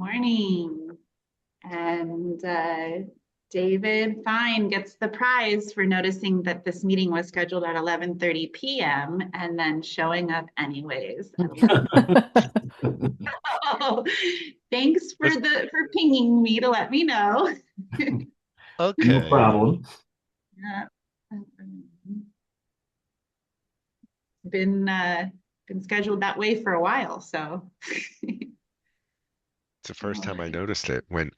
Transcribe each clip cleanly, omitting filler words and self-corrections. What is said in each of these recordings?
Morning. And David Fine gets the prize for noticing that this meeting was scheduled at 11:30 p.m. and then showing up anyways. Oh, thanks for pinging me to let me know. No Okay. problem. Yeah. Been scheduled that way for a while, so It's the first all time I right. noticed it when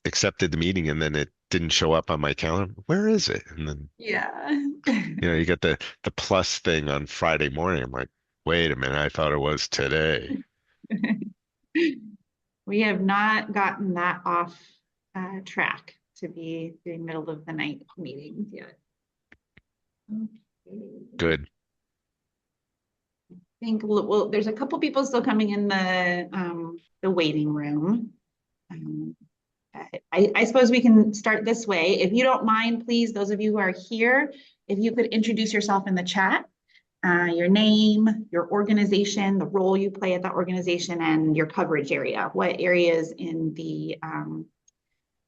accepted the meeting and then it didn't show up on my calendar. Where is it? And then, Yeah. you get the plus thing on Friday morning. I'm like, wait a minute, I thought it was today. We have not gotten that off track to be doing middle of the night meetings yet. Okay. Good. I think well, there's a couple people still coming in the waiting room. Um, I suppose we can start this way. If you don't mind, please, those of you who are here, if you could introduce yourself in the chat, your name, your organization, the role you play at that organization, and your coverage area. What areas in the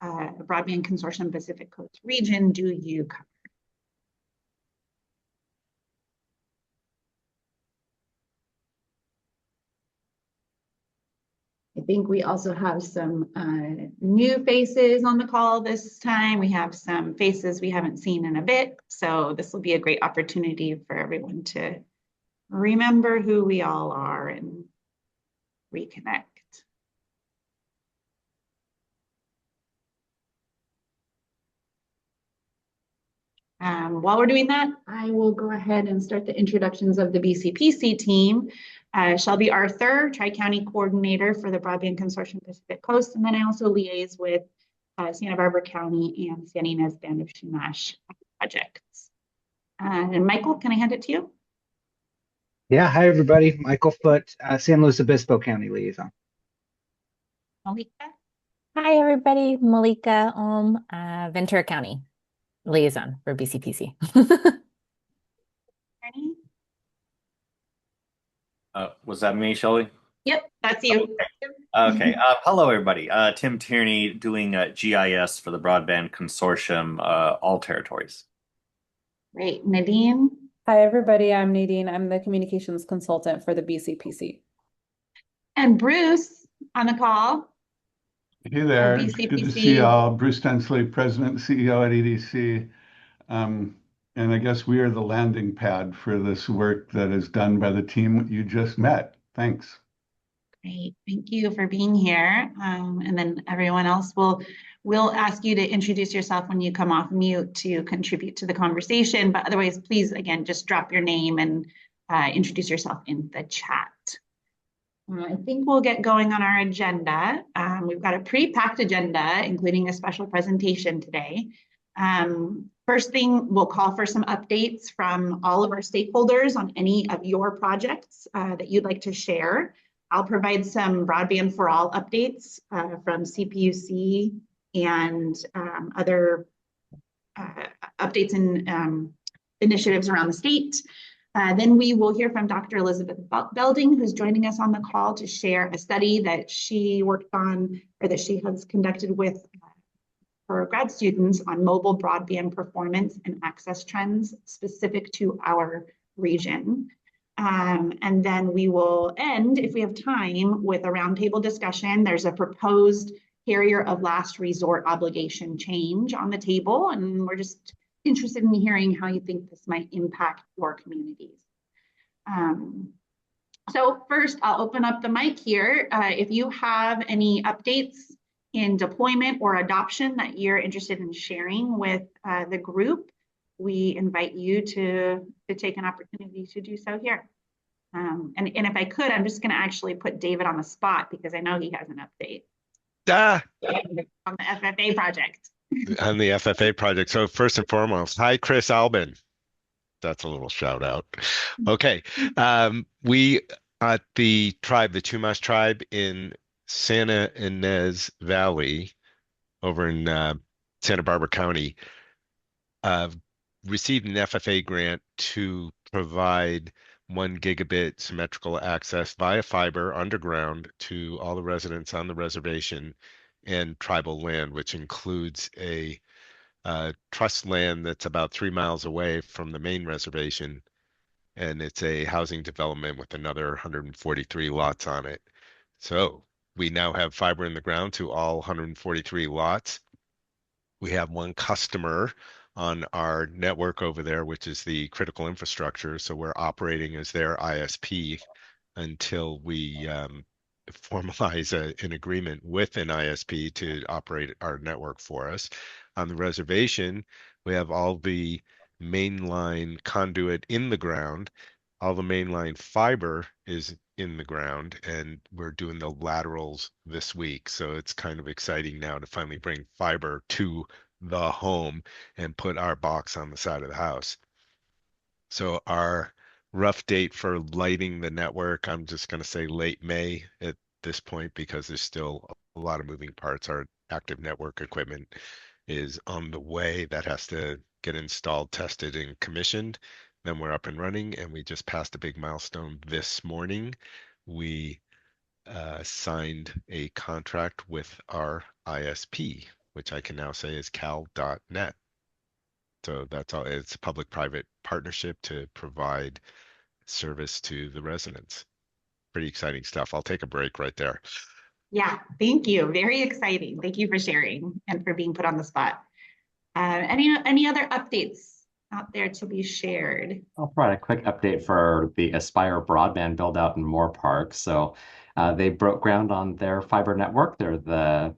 Broadband Consortium Pacific Coast region do you cover? I think we also have some new faces on the call this time. We have some faces we haven't seen in a bit. So this will be a great opportunity for everyone to remember who we all are and reconnect. While we're doing that, I will go ahead and start the introductions of the BCPC team. Shelby Arthur, Tri-County Coordinator for the Broadband Consortium Pacific Coast, and then I also liaise with Santa Barbara County and San Ynez Band of Chumash projects. And Michael, can I hand it to you? Yeah, hi everybody. Michael Foote, San Luis Obispo County Liaison. Malika? Hi, everybody. Malika Ventura County liaison for BCPC. Ernie? Was that me, Shelby? Yep, that's you. Okay. Hello, everybody. Tim Tierney doing GIS for the Broadband Consortium, all territories. Great. Nadine? Hi, everybody. I'm Nadine. I'm the communications consultant for the BCPC. And Bruce on the call. Hey there. Good to BCPC. see y'all. Bruce Densley, President and CEO at EDC. And I guess we are the landing pad for this work that is done by the team you just met. Thanks. Great, thank you for being here. And then everyone else will ask you to introduce yourself when you come off mute to contribute to the conversation. But otherwise, please, again, just drop your name and introduce yourself in the chat. I think we'll get going on our agenda. We've got a pretty packed agenda, including a special presentation today. First thing, we'll call for some updates from all of our stakeholders on any of your projects that you'd like to share. I'll provide some Broadband for All updates from CPUC and other updates and initiatives around the state. Then we will hear from Dr. Elizabeth Belding, who's joining us on the call to share a study that she worked on or that she has conducted with her grad students on mobile broadband performance and access trends specific to our region. And then we will end, if we have time, with a roundtable discussion. There's a proposed carrier of last resort obligation change on the table, and we're just interested in hearing how you think this might impact your communities. So first, I'll open up the mic here. If you have any updates in deployment or adoption that you're interested in sharing with the group, we invite you to take an opportunity to do so here. And if I could, I'm just going to actually put David on the spot because I know he has an update on the FFA project. On the FFA project. So first and foremost, hi, Chris Albin. That's a little shout out. Okay. We at the tribe, the Chumash tribe in Santa Ynez Valley over in Santa Barbara County, received an FFA grant to provide 1 gigabit symmetrical access via fiber underground to all the residents on the reservation and tribal land, which includes a trust land that's about 3 miles away from the main reservation, and it's a housing development with another 143 lots on it. So we now have fiber in the ground to all 143 lots. We have one customer on our network over there, which is the critical infrastructure. So we're operating as their ISP until we formalize an agreement with an ISP to operate our network for us. On the reservation, we have all the mainline conduit in the ground. All the mainline fiber is in the ground, and we're doing the laterals this week. So it's kind of exciting now to finally bring fiber to the home and put our box on the side of the house. So our rough date for lighting the network, I'm just going to say late May at this point because there's still a lot of moving parts. Our active network equipment is on the way. That has to get installed, tested, and commissioned. Then we're up and running, and we just passed a big milestone this morning. We signed a contract with our ISP, which I can now say is cal.net. So that's all. It's a public-private partnership to provide service to the residents. Pretty exciting stuff. I'll take a break right there. Yeah, thank you. Very exciting. Thank you for sharing and for being put on the spot. Any other updates out there to be shared? I'll provide a quick update for the Aspire broadband build out in Moore Park. So they broke ground on their fiber network. They're the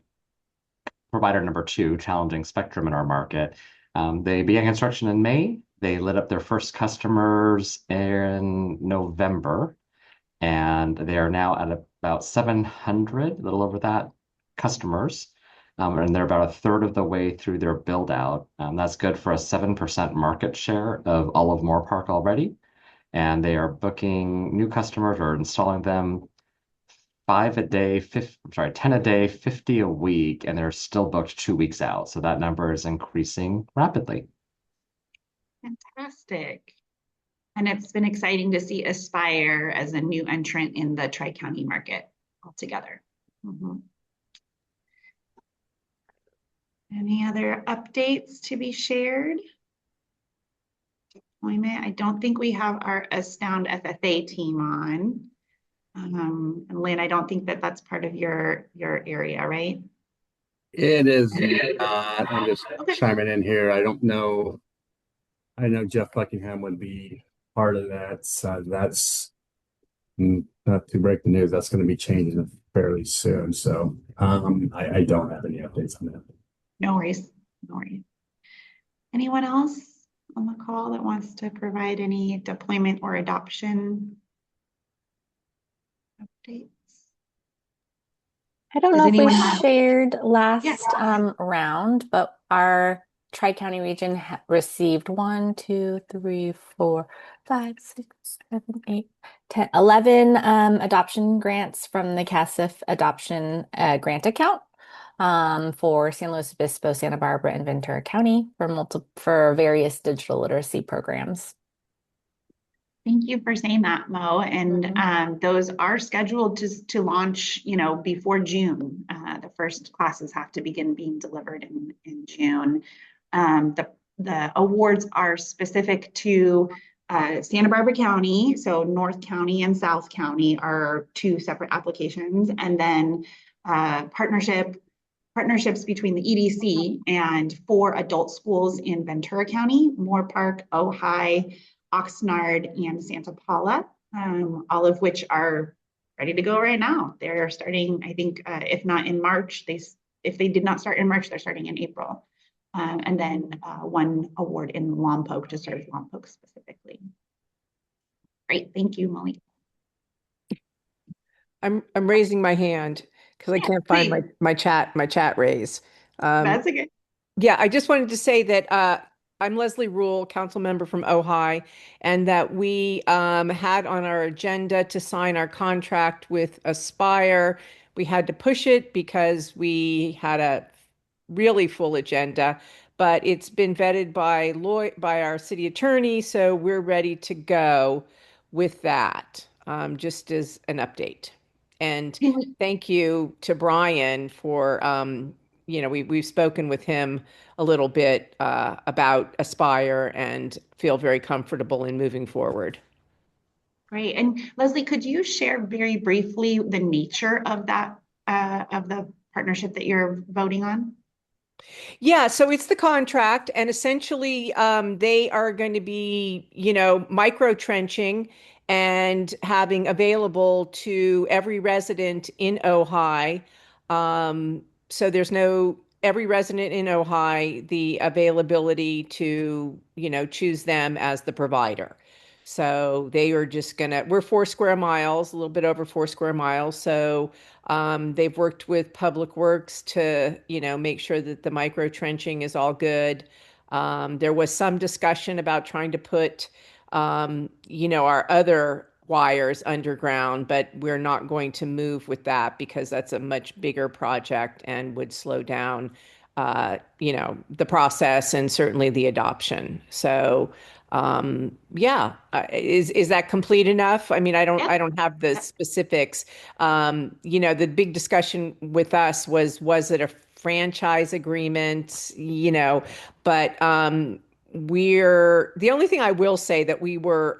provider number 2, challenging spectrum in our market. They began construction in May. They lit up their first customers in November, and they are now at about 700, a little over that, customers. And they're about a third of the way through their build out. That's good for a 7% market share of all of Moore Park already. And they are booking new customers or installing them 5 a day, 10 a day, 50 a week, and they're still booked 2 weeks out. So that number is increasing rapidly. Fantastic. And it's been exciting to see Aspire as a new entrant in the Tri-County market altogether. Any other updates to be shared? Deployment. I don't think we have our Astound FFA team on. And Lynn, I don't think that that's part of your area, right? It is not. I'm just chiming in here. I don't know. I know Jeff Buckingham would be part of that. So that's not to break the news. That's going to be changing fairly soon. So I don't have any updates on that. No worries. No worries. Anyone else on the call that wants to provide any deployment or adoption updates? I don't Does know if we anyone have- shared last Yes. round, but our Tri-County region received 1, 2, 3, 4, 5, 6, 7, 8, 10, 11 adoption grants from the CASIF adoption grant account for San Luis Obispo, Santa Barbara, and Ventura County for various digital literacy programs. Thank you for saying that, Mo. And those are scheduled to launch, before June. The first classes have to begin being delivered in June. The awards are specific to Santa Barbara County, so North County and South County are 2 separate applications, and then partnerships between the EDC and 4 adult schools in Ventura County, Moore Park, Ojai, Oxnard, and Santa Paula, all of which are ready to go right now. They're starting, I think, if not in March, if they did not start in March, they're starting in April. And then 1 award in Lompoc to serve Lompoc specifically. Great, thank you, Molly. I'm raising my hand because I can't find my chat raise. That's okay. Yeah, I just wanted to say that I'm Leslie Rule, council member from Ojai, and that we had on our agenda to sign our contract with Aspire. We had to push it because we had a really full agenda, but it's been vetted by our city attorney, so we're ready to go. with that, just as an update. And Can we- thank you to Brian for, we've spoken with him a little bit about Aspire and feel very comfortable in moving forward. Great. And Leslie, could you share very briefly the nature of that, of the partnership that you're voting on? Yeah, so it's the contract, and essentially, they are going to be, micro trenching and having available to every resident in Ojai. So there's every resident in Ojai the availability to, choose them as the provider. So they are just we're 4 square miles, a little bit over 4 square miles. So they've worked with Public Works to, make sure that the micro trenching is all good. There was some discussion about trying to put, our other wires underground, but we're not going to move with that because that's a much bigger project and would slow down, the process and certainly the adoption. So, yeah, is that complete enough? I mean, I Yep. don't have the specifics. The big discussion with us was it a franchise agreement? But the only thing I will say that we were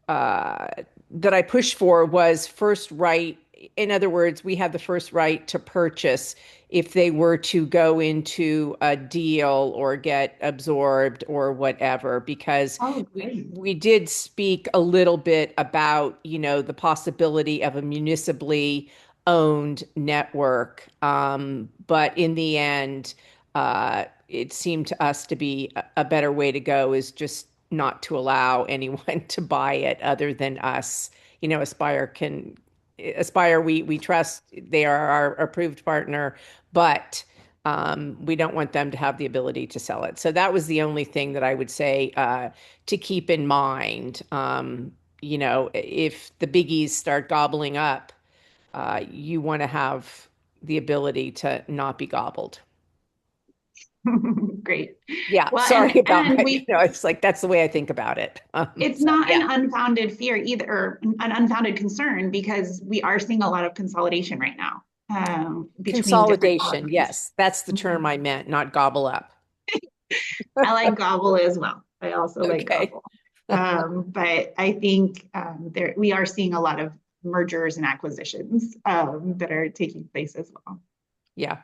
that I pushed for was first right. In other words, we have the first right to purchase if they were to go into a deal or get absorbed or whatever, because Oh, great. we did speak a little bit about, the possibility of a municipally owned network. But in the end, it seemed to us to be a better way to go is just not to allow anyone to buy it other than us. Aspire, we trust they are our approved partner, but we don't want them to have the ability to sell it. So that was the only thing that I would say to keep in mind. If the biggies start gobbling up, you want to have the ability to not be gobbled. Great. Yeah, Well, sorry about and my, we it's like that's the way I think about it. It's So, not yeah. an unfounded fear either, or an unfounded concern, because we are seeing a lot of consolidation right now between different Consolidation, offerings. yes, that's the term I meant, not gobble up. I like gobble as well. I also like Okay. gobble. But I think we are seeing a lot of mergers and acquisitions that are taking place as well. Yeah.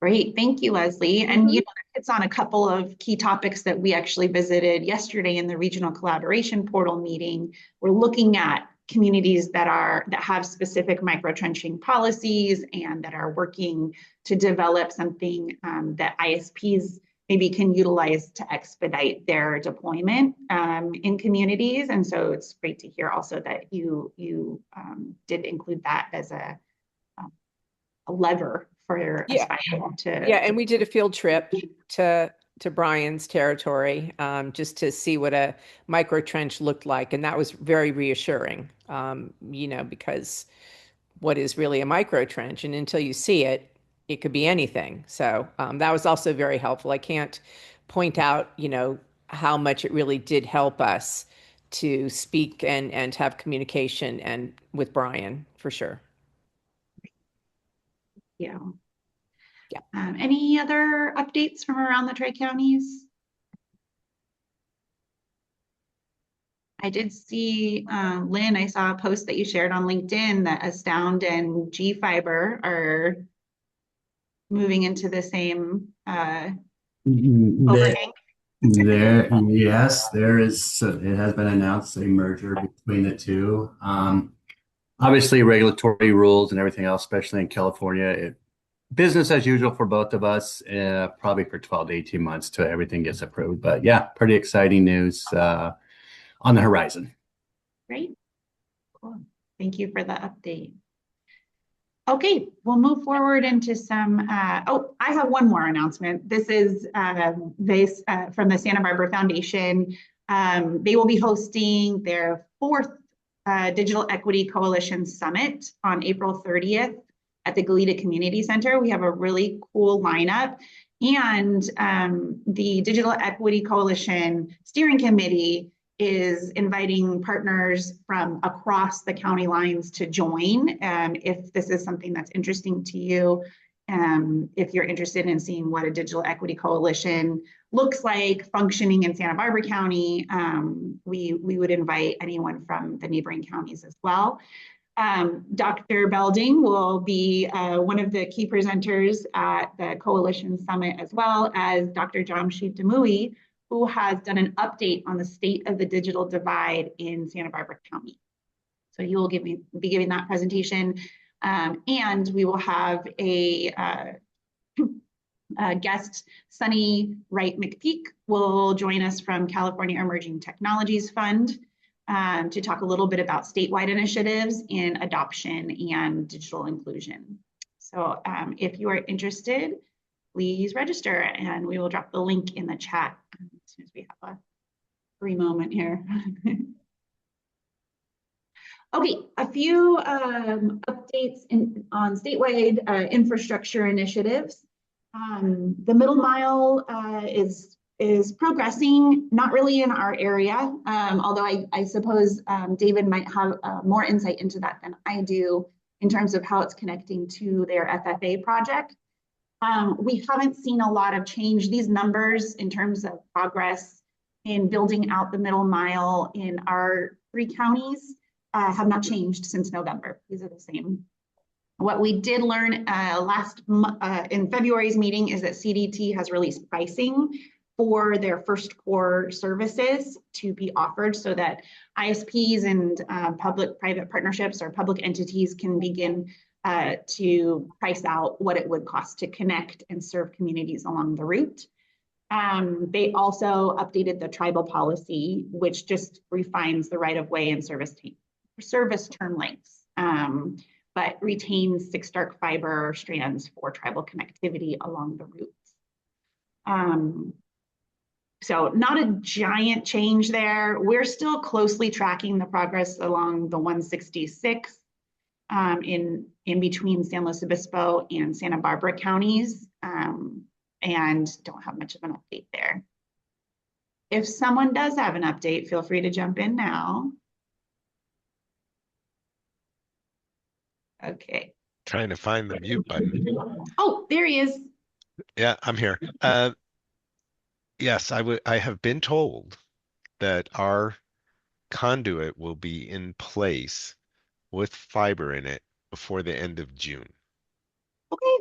Great. Thank you, Leslie. And it's on a couple of key topics that we actually visited yesterday in the regional collaboration portal meeting. We're looking at communities that have specific microtrenching policies and that are working to develop something that ISPs maybe can utilize to expedite their deployment in communities. And so it's great to hear also that you did include that as a lever for Aspire to. Yeah, and we did a field trip to Brian's territory just to see what a micro trench looked like, and that was very reassuring. Because what is really a micro trench, and until you see it, it could be anything. So that was also very helpful. I can't point out, how much it really did help us to speak and have communication and with Brian for sure. Yeah. Yeah. Any other updates from around the Tri-Counties? I did see, Lynn, I saw a post that you shared on LinkedIn that Astound and G-Fiber are moving into the same overhang. Yes, there is. It has been announced a merger between the two. Obviously, regulatory rules and everything else, especially in California, business as usual for both of us. Probably for 12 to 18 months till everything gets approved. But yeah, pretty exciting news on the horizon. Great. Cool. Thank you for the update. Okay, we'll move forward into some, I have one more announcement. This is from the Santa Barbara Foundation. They will be hosting their 4th Digital Equity Coalition Summit on April 30th at the Goleta Community Center. We have a really cool lineup, and the Digital Equity Coalition Steering Committee is inviting partners from across the county lines to join. If this is something that's interesting to you, if you're interested in seeing what a digital equity coalition looks like functioning in Santa Barbara County, we would invite anyone from the neighboring counties as well. Dr. Belding will be one of the key presenters at the Coalition Summit, as well as Dr. Jamshid Demui, who has done an update on the state of the digital divide in Santa Barbara County. So he will be giving that presentation, and we will have a guest, Sunny Wright McPeak, will join us from California Emerging Technologies Fund to talk a little bit about statewide initiatives in adoption and digital inclusion. So if you are interested, please register, and we will drop the link in the chat as soon as we have a free moment here. Okay, a few updates on statewide infrastructure initiatives. The middle mile is progressing, not really in our area, although I suppose David might have more insight into that than I do in terms of how it's connecting to their FFA project. We haven't seen a lot of change. These numbers in terms of progress in building out the middle mile in our 3 counties have not changed since November. These are the same. What we did learn in February's meeting is that CDT has released pricing for their first core services to be offered so that ISPs and public-private partnerships or public entities can begin to price out what it would cost to connect and serve communities along the route. They also updated the tribal policy, which just refines the right-of-way and service term lengths, but retains 6 dark fiber strands for tribal connectivity along the routes. So not a giant change there. We're still closely tracking the progress along the 166 in between San Luis Obispo and Santa Barbara counties, and don't have much of an update there. If someone does have an update, feel free to jump in now. Okay. Trying to find the mute button. Oh, there he is. Yeah, I'm here. Yes, I have been told that our conduit will be in place with fiber in it before the end of June. Okay.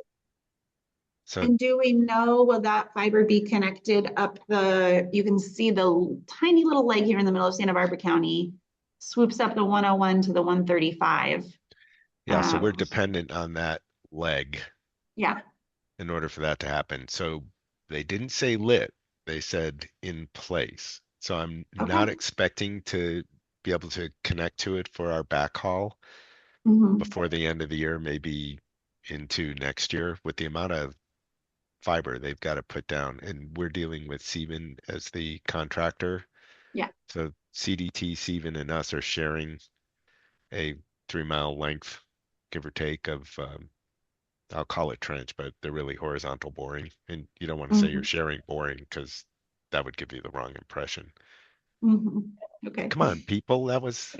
So, and do we know, will that fiber be connected up you can see the tiny little leg here in the middle of Santa Barbara County, swoops up the 101 to the 135. yeah, so we're dependent on that leg. Yeah. In order for that to happen. So they didn't say lit, they said in place. So I'm not expecting to be able to connect to it for our backhaul before the end of the year, maybe into next year, with the amount of fiber they've got to put down. And we're dealing with Sieben as the contractor. Yeah. So CDT, Sieben, and us are sharing a 3-mile length, give or take, of I'll call it trench, but they're really horizontal boring. And you don't want to say you're sharing boring, because that would give you the wrong impression. Okay. Come on, people. That was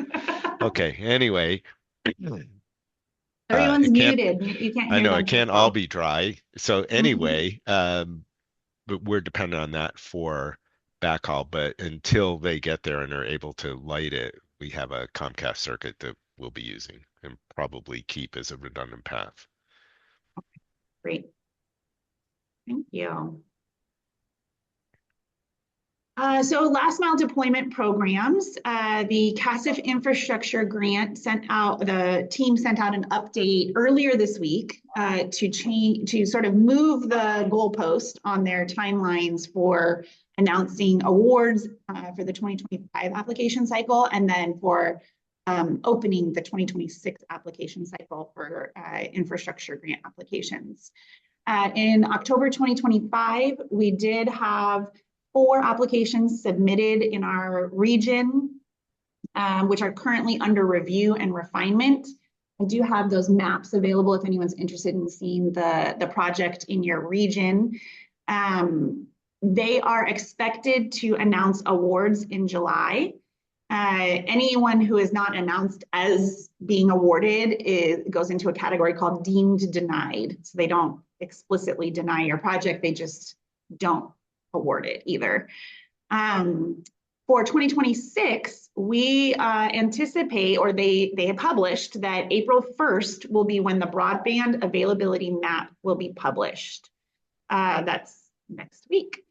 okay. Anyway, everyone's muted. You can't hear I know them. it can't all be dry. So anyway, but we're dependent on that for backhaul. But until they get there and are able to light it, we have a Comcast circuit that we'll be using and probably keep as a redundant path. Great. Thank you. So last mile deployment programs, the CASIF infrastructure grant the team sent out an update earlier this week to sort of move the goalpost on their timelines for announcing awards for the 2025 application cycle, and then for opening the 2026 application cycle for infrastructure grant applications. In October 2025, we did have 4 applications submitted in our region, which are currently under review and refinement. I do have those maps available if anyone's interested in seeing the project in your region. They are expected to announce awards in July. Anyone who is not announced as being awarded goes into a category called deemed denied. So they don't explicitly deny your project, they just don't award it either. For 2026, we anticipate, or they have published that April 1st will be when the broadband availability map will be published. That's next week.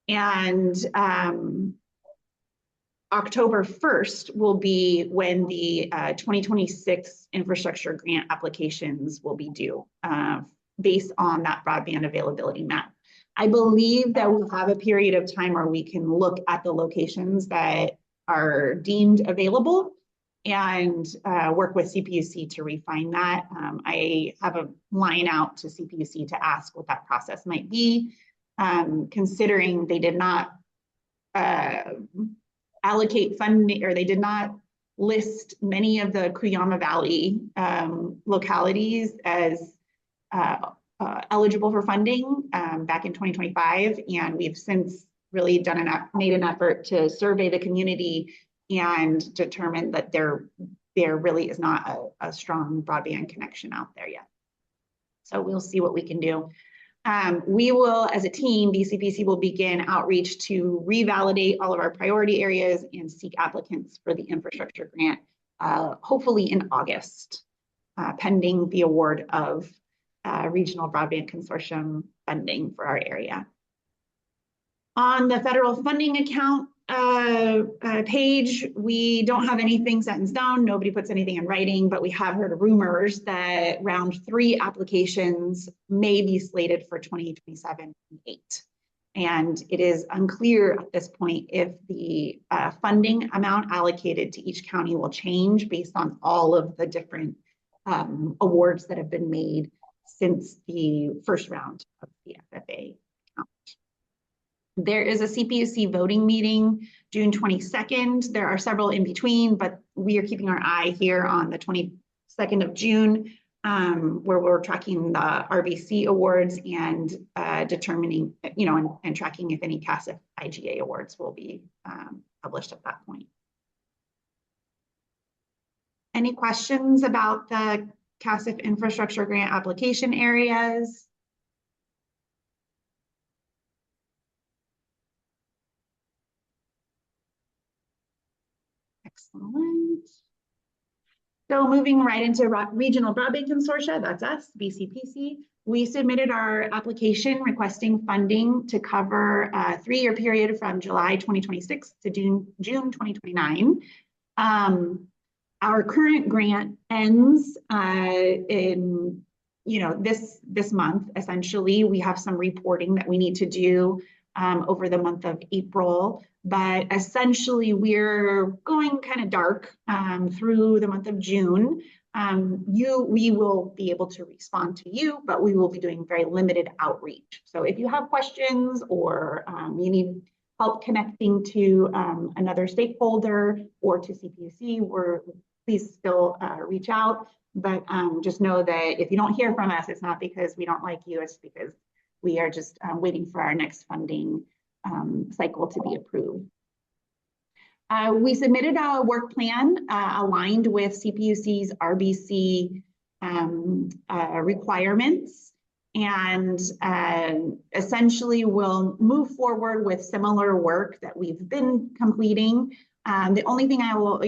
And October 1st will be when the 2026 infrastructure grant applications will be due based on that broadband availability map. I believe that we'll have a period of time where we can look at the locations that are deemed available and work with CPUC to refine that. I have a line out to CPUC to ask what that process might be, considering they did not allocate funding, or they did not list many of the Cuyama Valley localities as eligible for funding back in 2025. And we've since really made an effort to survey the community and determine that there really is not a strong broadband connection out there yet. So we'll see what we can do. We will, as a team, BCPC will begin outreach to revalidate all of our priority areas and seek applicants for the infrastructure grant, hopefully in August, pending the award of Regional Broadband Consortium funding for our area. On the federal funding account page, we don't have anything set in stone. Nobody puts anything in writing, but we have heard rumors that round 3 applications may be slated for 2027-28. And it is unclear at this point if the funding amount allocated to each county will change based on all of the different awards that have been made since the first round of the FFA account. There is a CPUC voting meeting June 22nd. There are several in between, but we are keeping our eye here on the 22nd of June, where we're tracking the RBC awards and determining, and tracking if any CASIF IGA awards will be published at that point. Any questions about the CASIF infrastructure grant application areas? Excellent. So moving right into Regional Broadband Consortia, that's us, BCPC. We submitted our application requesting funding to cover a 3-year period from July 2026 to June 2029. Our current grant ends in this month. Essentially, we have some reporting that we need to do over the month of April, but essentially we're going kind of dark through the month of June. We will be able to respond to you, but we will be doing very limited outreach. So if you have questions or you need help connecting to another stakeholder or to CPUC, please still reach out. But just know that if you don't hear from us, it's not because we don't like you, it's because we are just waiting for our next funding cycle to be approved. We submitted a work plan aligned with CPUC's RBC requirements, and essentially we'll move forward with similar work that we've been completing. The only thing I will,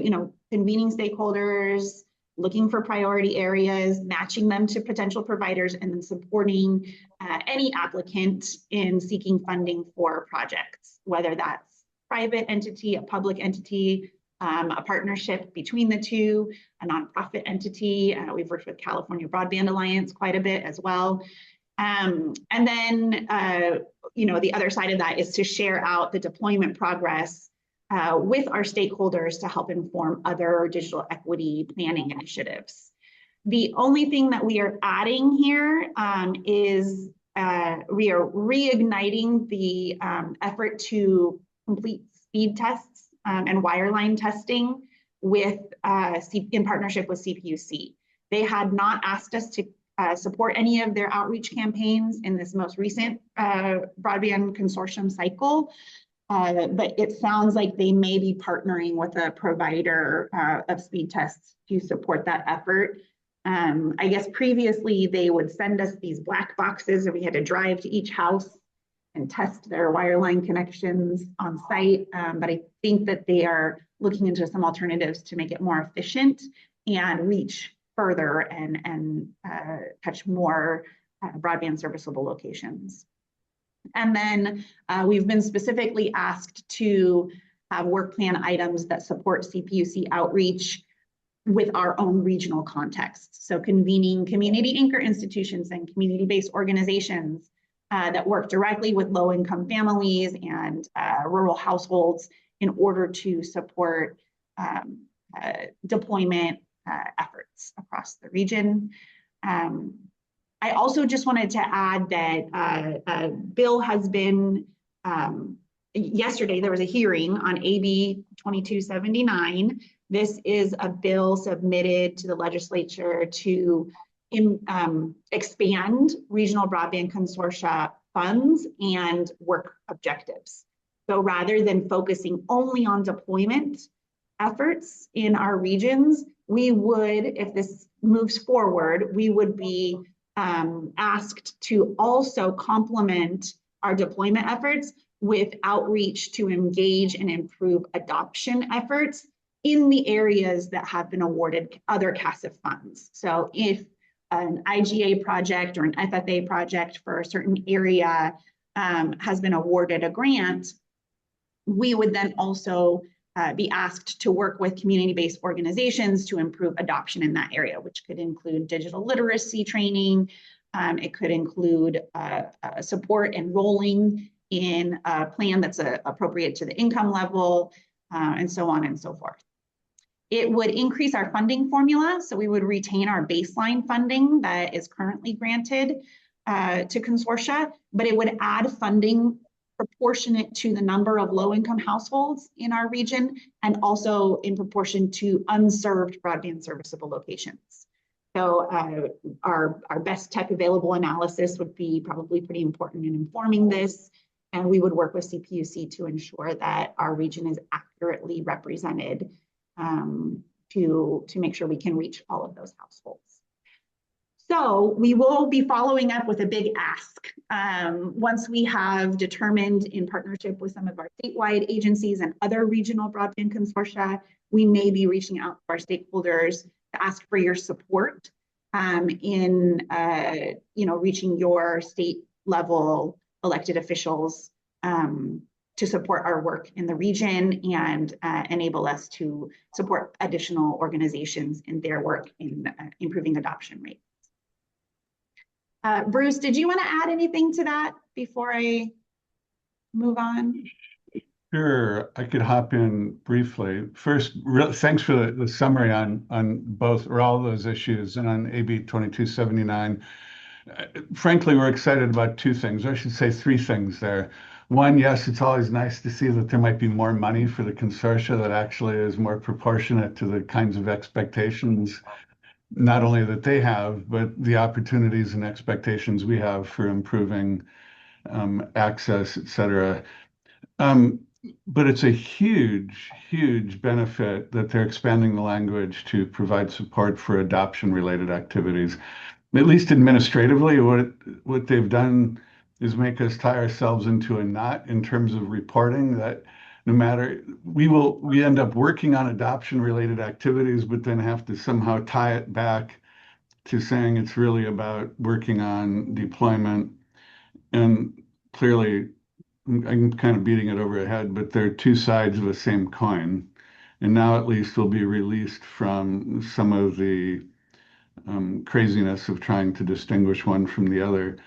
convening stakeholders, looking for priority areas, matching them to potential providers, and then supporting any applicant in seeking funding for projects, whether that's private entity, a public entity, a partnership between the two, a nonprofit entity. We've worked with California Broadband Alliance quite a bit as well. And then, the other side of that is to share out the deployment progress with our stakeholders to help inform other digital equity planning initiatives. The only thing that we are adding here is we are reigniting the effort to complete speed tests and wireline testing in partnership with CPUC. They had not asked us to support any of their outreach campaigns in this most recent broadband consortium cycle. but it sounds like they may be partnering with a provider of speed tests to support that effort. I guess previously they would send us these black boxes and we had to drive to each house and test their wireline connections on site. But I think that they are looking into some alternatives to make it more efficient and reach further and touch more broadband serviceable locations. And then we've been specifically asked to have work plan items that support CPUC outreach with our own regional context. So convening community anchor institutions and community-based organizations that work directly with low-income families and rural households in order to support deployment efforts across the region. I also just wanted to add that a bill has been, yesterday there was a hearing on AB 2279. This is a bill submitted to the legislature to expand regional broadband consortia funds and work objectives. So rather than focusing only on deployment efforts in our regions, we would, if this moves forward, we would be asked to also complement our deployment efforts with outreach to engage and improve adoption efforts in the areas that have been awarded other CASF funds. So if an IGA project or an FFA project for a certain area has been awarded a grant, we would then also be asked to work with community-based organizations to improve adoption in that area, which could include digital literacy training. It could include support enrolling in a plan that's appropriate to the income level, and so on and so forth. It would increase our funding formula, so we would retain our baseline funding that is currently granted to consortia, but it would add funding proportionate to the number of low-income households in our region and also in proportion to unserved broadband serviceable locations. So our best tech available analysis would be probably pretty important in informing this, and we would work with CPUC to ensure that our region is accurately represented to make sure we can reach all of those households. So we will be following up with a big ask. Once we have determined in partnership with some of our statewide agencies and other regional broadband consortia, we may be reaching out to our stakeholders to ask for your support in reaching your state level elected officials to support our work in the region and enable us to support additional organizations in their work in improving adoption rates. Bruce, did you want to add anything to that before I move on? Sure, I could hop in briefly. First, thanks for the summary on both or all those issues and on AB 2279. Frankly, we're excited about two things, or I should say three things there. One, yes, it's always nice to see that there might be more money for the consortia that actually is more proportionate to the kinds of expectations, not only that they have, but the opportunities and expectations we have for improving access, et cetera. But it's a huge, huge benefit that they're expanding the language to provide support for adoption-related activities. At least administratively, what they've done is make us tie ourselves into a knot in terms of reporting that no matter, we end up working on adoption-related activities, but then have to somehow tie it back to saying it's really about working on deployment. And clearly, I'm kind of beating it over the head, but they're two sides of the same coin. And now at least we'll be released from some of the craziness of trying to distinguish one from the other.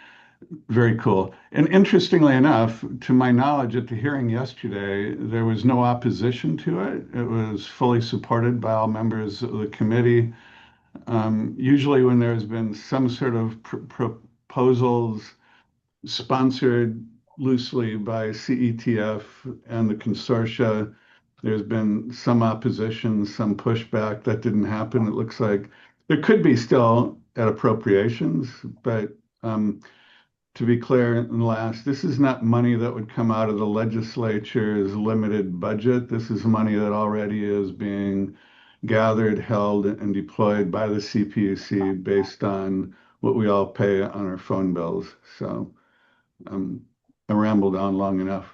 Very cool. And interestingly enough, to my knowledge, at the hearing yesterday, there was no opposition to it. It was fully supported by all members of the committee. Usually when there's been some sort of proposals sponsored loosely by CETF and the consortia, there's been some opposition, some pushback. That didn't happen. It looks like there could be still at appropriations, but to be clear and last, this is not money that would come out of the legislature's limited budget. This is money that already is being gathered, held, and deployed by the CPUC based on what we all pay on our phone bills. So I rambled on long enough.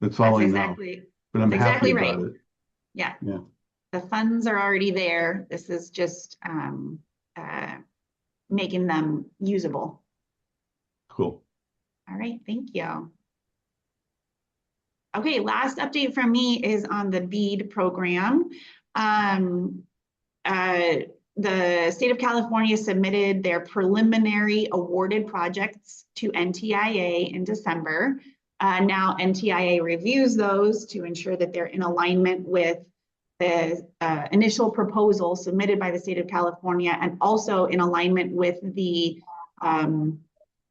That's all That's I know, exactly, but I'm that's happy exactly right. about it. Yeah. Yeah. The funds are already there. This is just making them usable. Cool. All right, thank you. Okay, last update from me is on the BEAD program. The state of California submitted their preliminary awarded projects to NTIA in December. Now NTIA reviews those to ensure that they're in alignment with the initial proposal submitted by the state of California, and also in alignment with the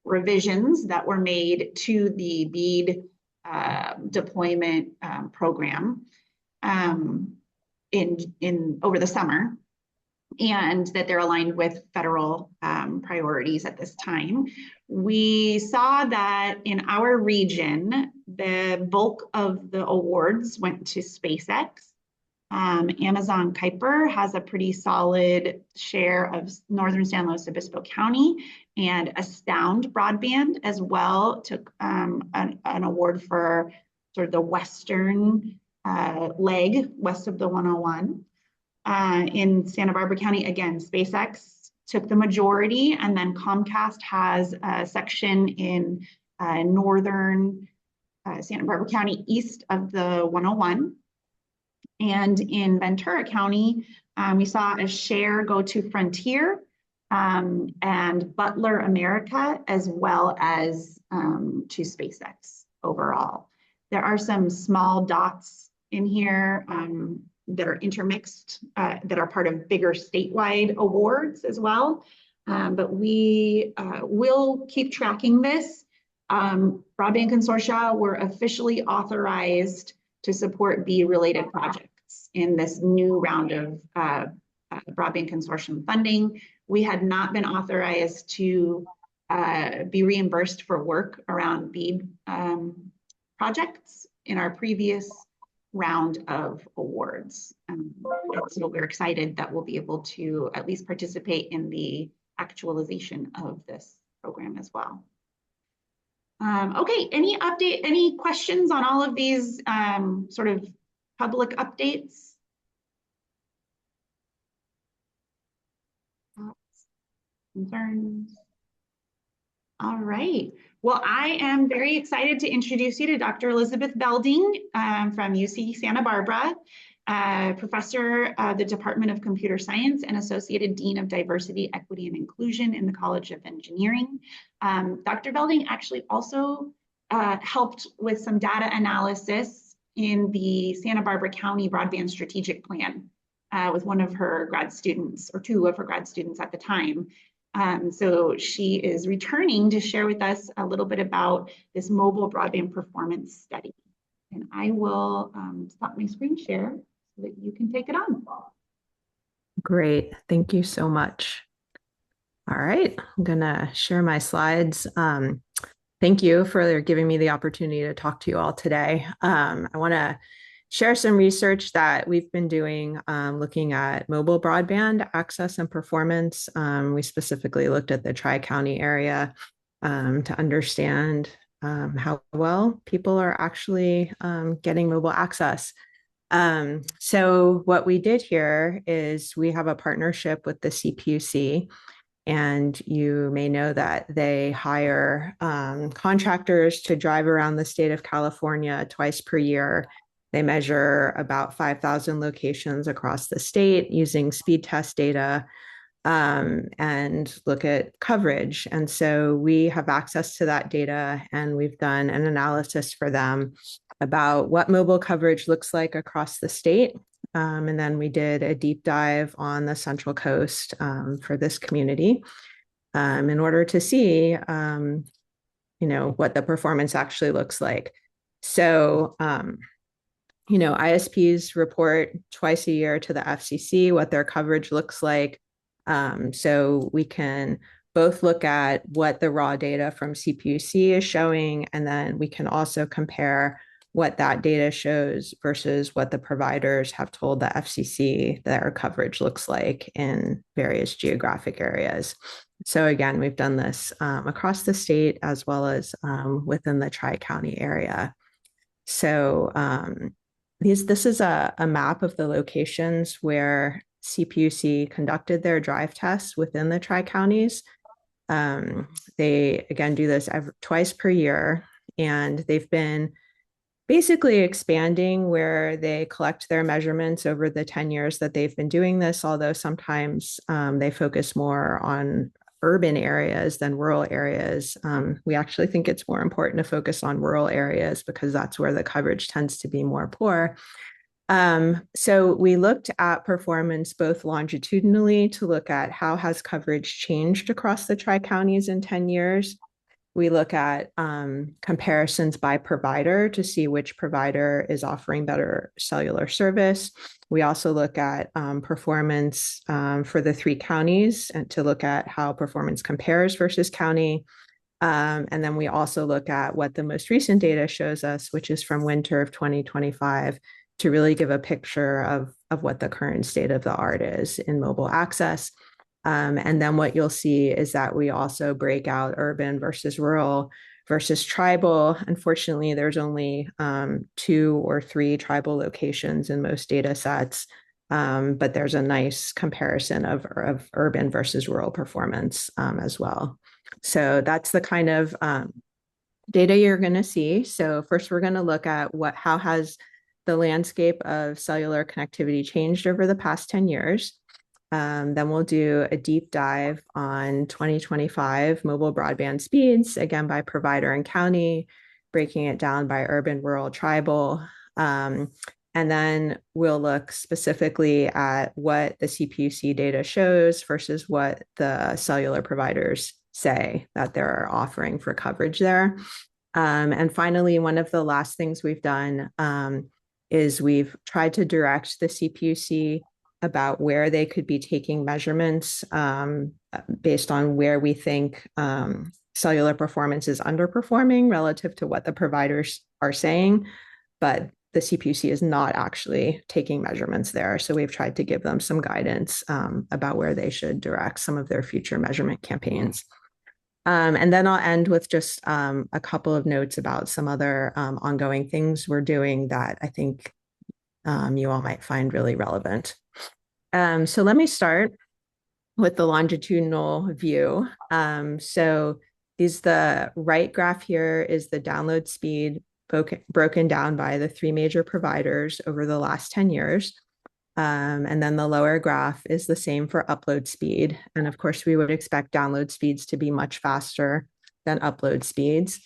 revisions that were made to the BEAD deployment program over the summer, and that they're aligned with federal priorities at this time. We saw that in our region, the bulk of the awards went to SpaceX. Amazon Kuiper has a pretty solid share of northern San Luis Obispo County, and Astound Broadband as well took an award for sort of the western leg west of the 101. In Santa Barbara County, again, SpaceX took the majority, and then Comcast has a section in northern Santa Barbara County east of the 101. And in Ventura County, we saw a share go to Frontier and Butler America, as well as to SpaceX overall. There are some small dots in here that are intermixed, that are part of bigger statewide awards as well. But we will keep tracking this. Broadband Consortia were officially authorized to support BEAD-related projects in this new round of Broadband Consortium funding. We had not been authorized to be reimbursed for work around BEAD projects in our previous round of awards. And so we're excited that we'll be able to at least participate in the actualization of this program as well. Okay, any questions on all of these sort of public updates? Concerns? All right. Well, I am very excited to introduce you to Dr. Elizabeth Belding from UC Santa Barbara, professor of the Department of Computer Science and Associated Dean of Diversity, Equity, and Inclusion in the College of Engineering. Dr. Belding actually also helped with some data analysis in the Santa Barbara County Broadband Strategic Plan with one of her grad students, or two of her grad students at the time. So she is returning to share with us a little bit about this mobile broadband performance study. And I will stop my screen share so that you can take it on. Great, thank you so much. All right, I'm gonna share my slides. Thank you for giving me the opportunity to talk to you all today. I wanna share some research that we've been doing looking at mobile broadband access and performance. We specifically looked at the Tri-County area to understand how well people are actually getting mobile access. So what we did here is we have a partnership with the CPUC, and you may know that they hire contractors to drive around the state of California twice per year. They measure about 5,000 locations across the state using speed test data and look at coverage. And so we have access to that data, and we've done an analysis for them about what mobile coverage looks like across the state. And then we did a deep dive on the Central Coast for this community in order to see, what the performance actually looks like. So, ISPs report twice a year to the FCC what their coverage looks like. So we can both look at what the raw data from CPUC is showing, and then we can also compare what that data shows versus what the providers have told the FCC their coverage looks like in various geographic areas. So again, we've done this across the state as well as within the Tri-County area. So this is a map of the locations where CPUC conducted their drive tests within the Tri-Counties. They, again, do this twice per year, and they've been basically expanding where they collect their measurements over the 10 years that they've been doing this, although sometimes they focus more on urban areas than rural areas. We actually think it's more important to focus on rural areas because that's where the coverage tends to be more poor. So we looked at performance both longitudinally to look at how has coverage changed across the Tri-Counties in 10 years. We look at comparisons by provider to see which provider is offering better cellular service. We also look at performance for the 3 counties and to look at how performance compares versus county. And then we also look at what the most recent data shows us, which is from winter of 2025, to really give a picture of what the current state of the art is in mobile access. And then what you'll see is that we also break out urban versus rural versus tribal. Unfortunately, there's only 2 or 3 tribal locations in most data sets, but there's a nice comparison of urban versus rural performance as well. So that's the kind of data you're going to see. So first, we're going to look at how has the landscape of cellular connectivity changed over the past 10 years. Then we'll do a deep dive on 2025 mobile broadband speeds, again, by provider and county, breaking it down by urban, rural, tribal. And then we'll look specifically at what the CPUC data shows versus what the cellular providers say that they're offering for coverage there. And finally, one of the last things we've done is we've tried to direct the CPUC about where they could be taking measurements based on where we think cellular performance is underperforming relative to what the providers are saying, but the CPUC is not actually taking measurements there. So we've tried to give them some guidance about where they should direct some of their future measurement campaigns. And then I'll end with just a couple of notes about some other ongoing things we're doing that I think you all might find really relevant. So let me start with the longitudinal view. So the right graph here is the download speed broken down by the 3 major providers over the last 10 years. And then the lower graph is the same for upload speed. And of course, we would expect download speeds to be much faster than upload speeds.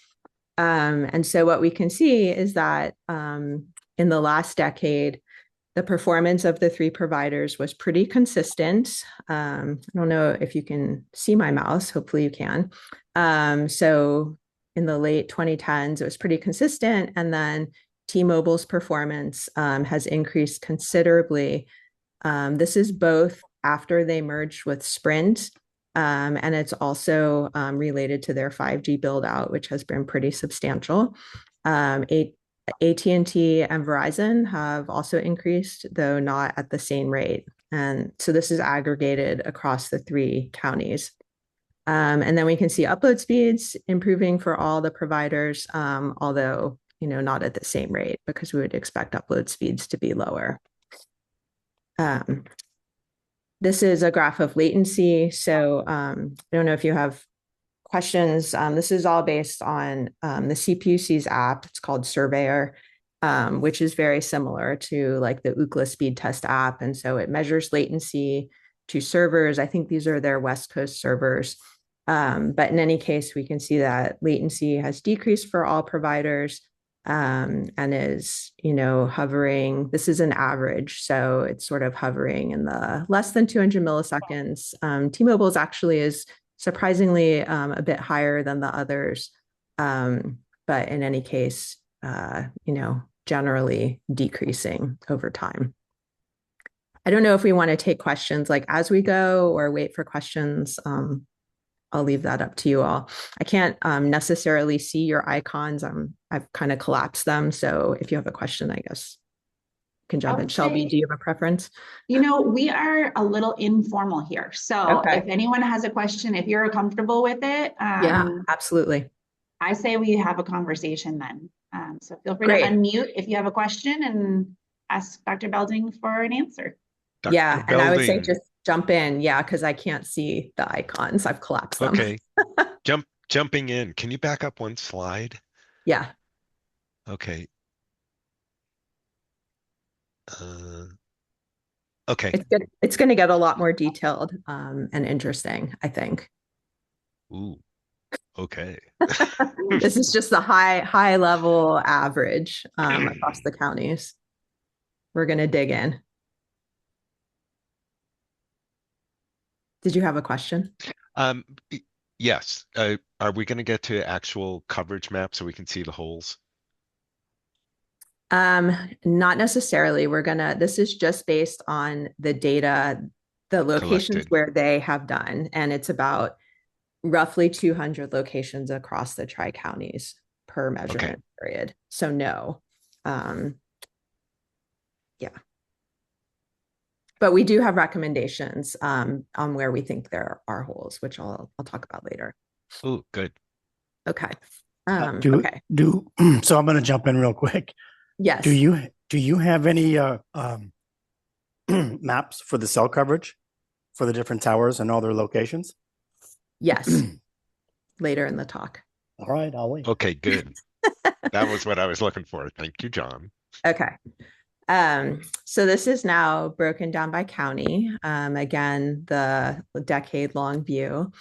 And so what we can see is that in the last decade, the performance of the 3 providers was pretty consistent. I don't know if you can see my mouse. Hopefully you can. So in the late 2010s, it was pretty consistent. And then T-Mobile's performance has increased considerably. This is both after they merged with Sprint, and it's also related to their 5G build out, which has been pretty substantial. AT&T and Verizon have also increased, though not at the same rate. And so this is aggregated across the 3 counties. And then we can see upload speeds improving for all the providers, although not at the same rate because we would expect upload speeds to be lower. This is a graph of latency. So I don't know if you have questions. This is all based on the CPUC's app. It's called Surveyor, which is very similar to like the Ookla speed test app. And so it measures latency to servers. I think these are their West Coast servers. But in any case, we can see that latency has decreased for all providers and is, hovering. This is an average. So it's sort of hovering in the less than 200 milliseconds. T-Mobile's actually is surprisingly a bit higher than the others, but in any case, generally decreasing over time. I don't know if we want to take questions like as we go or wait for questions. I'll leave that up to you all. I can't necessarily see your icons. I've kind of collapsed them. So if you have a question, I guess you can jump in. Shelby, do you have a preference? You know, we are a little informal here. So Okay. if anyone has a question, if you're comfortable with it, Yeah, absolutely. I say we have a conversation then. So feel free Great. to unmute if you have a question and ask Dr. Belding for an answer. Dr. Yeah, and I would say Belding. just jump in. Yeah, because I can't see the icons. I've collapsed them. Okay. Jumping in. Can you back up one slide? Yeah. Okay. Okay. It's going to get a lot more detailed and interesting, I think. Ooh. Okay. This is just the high level average across the counties. We're going to dig in. Did you have a question? Yes. Are we going to get to actual coverage map so we can see the holes? Not necessarily. This is just based on the data, the locations Collected. where they have done, and it's about roughly 200 locations across the tri-counties per measurement period. So no. Yeah. But we do have recommendations on where we think there are holes, which I'll talk about later. Oh, good. Okay. Okay. So I'm going to jump in real quick. Yes. Do you have any maps for the cell coverage for the different towers and all their locations? Yes. Later in the talk. All right, I'll wait. Okay, good. That was what I was looking for. Thank you, John. Okay. So this is now broken down by county. Again, the decade-long view.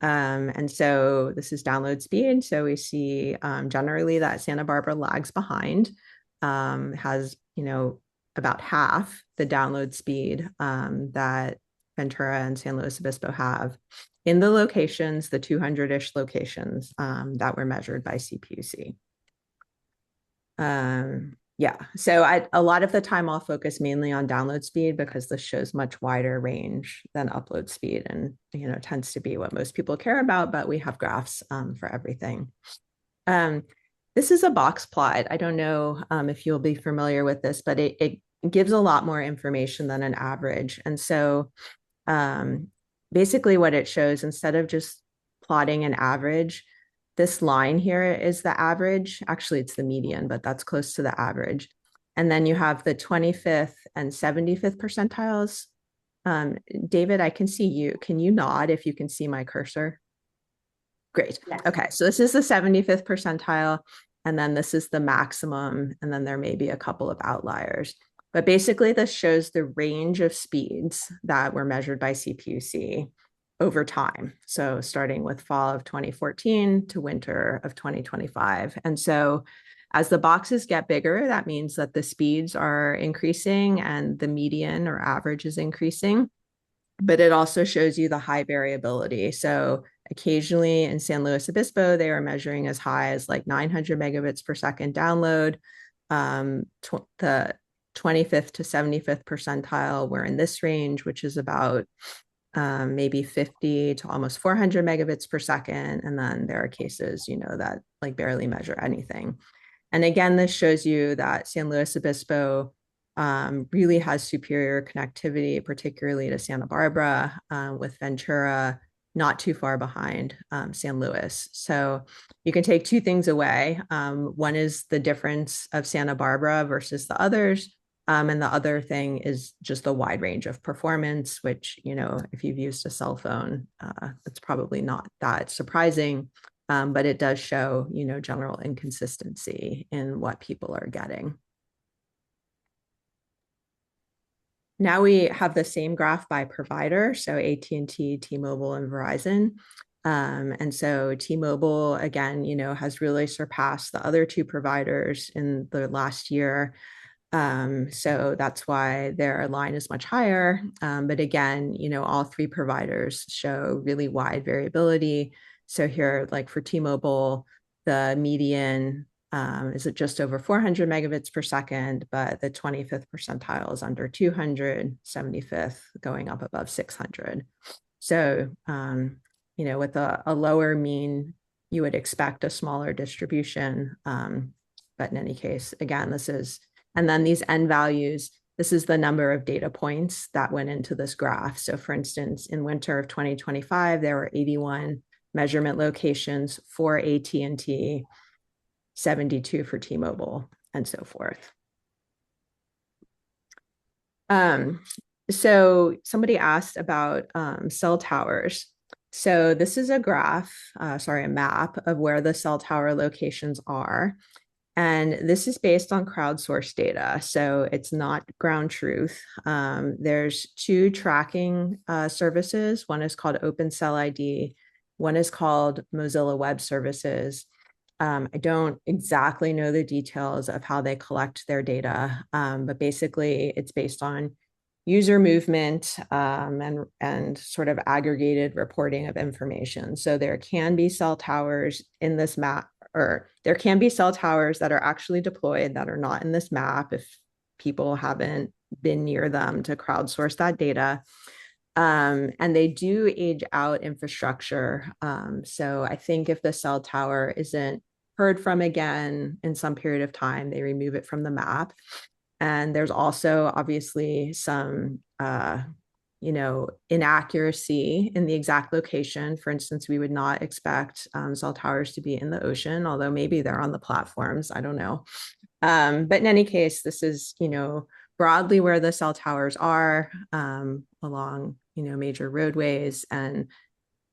And so this is download speed. So we see generally that Santa Barbara lags behind, has, about half the download speed that Ventura and San Luis Obispo have in the locations, the 200-ish locations that were measured by CPUC. Yeah, so a lot of the time I'll focus mainly on download speed because this shows much wider range than upload speed and, tends to be what most people care about, but we have graphs for everything. This is a box plot. I don't know if you'll be familiar with this, but it gives a lot more information than an average. And so basically what it shows, instead of just plotting an average, this line here is the average. Actually, it's the median, but that's close to the average. And then you have the 25th and 75th percentiles. David, I can see you. Can you nod if you can see my cursor? Great. Yes. Okay, so this is the 75th percentile, and then this is the maximum, and then there may be a couple of outliers. But basically, this shows the range of speeds that were measured by CPUC over time. So starting with fall of 2014 to winter of 2025. And so as the boxes get bigger, that means that the speeds are increasing and the median or average is increasing. But it also shows you the high variability. So occasionally in San Luis Obispo, they are measuring as high as like 900 megabits per second download. The 25th to 75th percentile were in this range, which is about maybe 50 to almost 400 megabits per second. And then there are cases, that like barely measure anything. And again, this shows you that San Luis Obispo really has superior connectivity, particularly to Santa Barbara, with Ventura not too far behind San Luis. So you can take two things away. One is the difference of Santa Barbara versus the others. And the other thing is just the wide range of performance, which, if you've used a cell phone, it's probably not that surprising, but it does show, general inconsistency in what people are getting. Now we have the same graph by provider, so AT&T, T-Mobile, and Verizon. And so T-Mobile, again, has really surpassed the other two providers in the last year. So that's why their line is much higher. But again, all three providers show really wide variability. So here, like for T-Mobile, the median is at just over 400 megabits per second, but the 25th percentile is under 200, 75th going up above 600. So with a lower mean, you would expect a smaller distribution. But in any case, again, and then these n values, this is the number of data points that went into this graph. So for instance, in winter of 2025, there were 81 measurement locations for AT&T, 72 for T-Mobile, and so forth. So somebody asked about cell towers. So this is a graph, a map of where the cell tower locations are. And this is based on crowdsourced data. So it's not ground truth. There's two tracking services. One is called OpenCellID. One is called Mozilla Web Services. I don't exactly know the details of how they collect their data, but basically it's based on user movement and sort of aggregated reporting of information. So there can be cell towers in this map, or there can be cell towers that are actually deployed that are not in this map if people haven't been near them to crowdsource that data. And they do age out infrastructure. So I think if the cell tower isn't heard from again in some period of time, they remove it from the map. And there's also obviously some, inaccuracy in the exact location. For instance, we would not expect cell towers to be in the ocean, although maybe they're on the platforms. I don't know. But in any case, this is, broadly where the cell towers are along, major roadways. And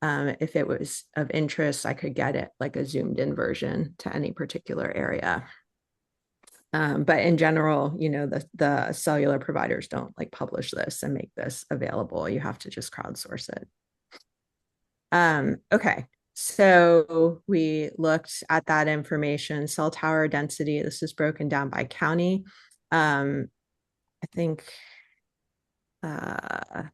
if it was of interest, I could get it like a zoomed in version to any particular area. But in general, the cellular providers don't like publish this and make this available. You have to just crowdsource it. Okay, so we looked at that information, cell tower density. This is broken down by county. I think, yeah.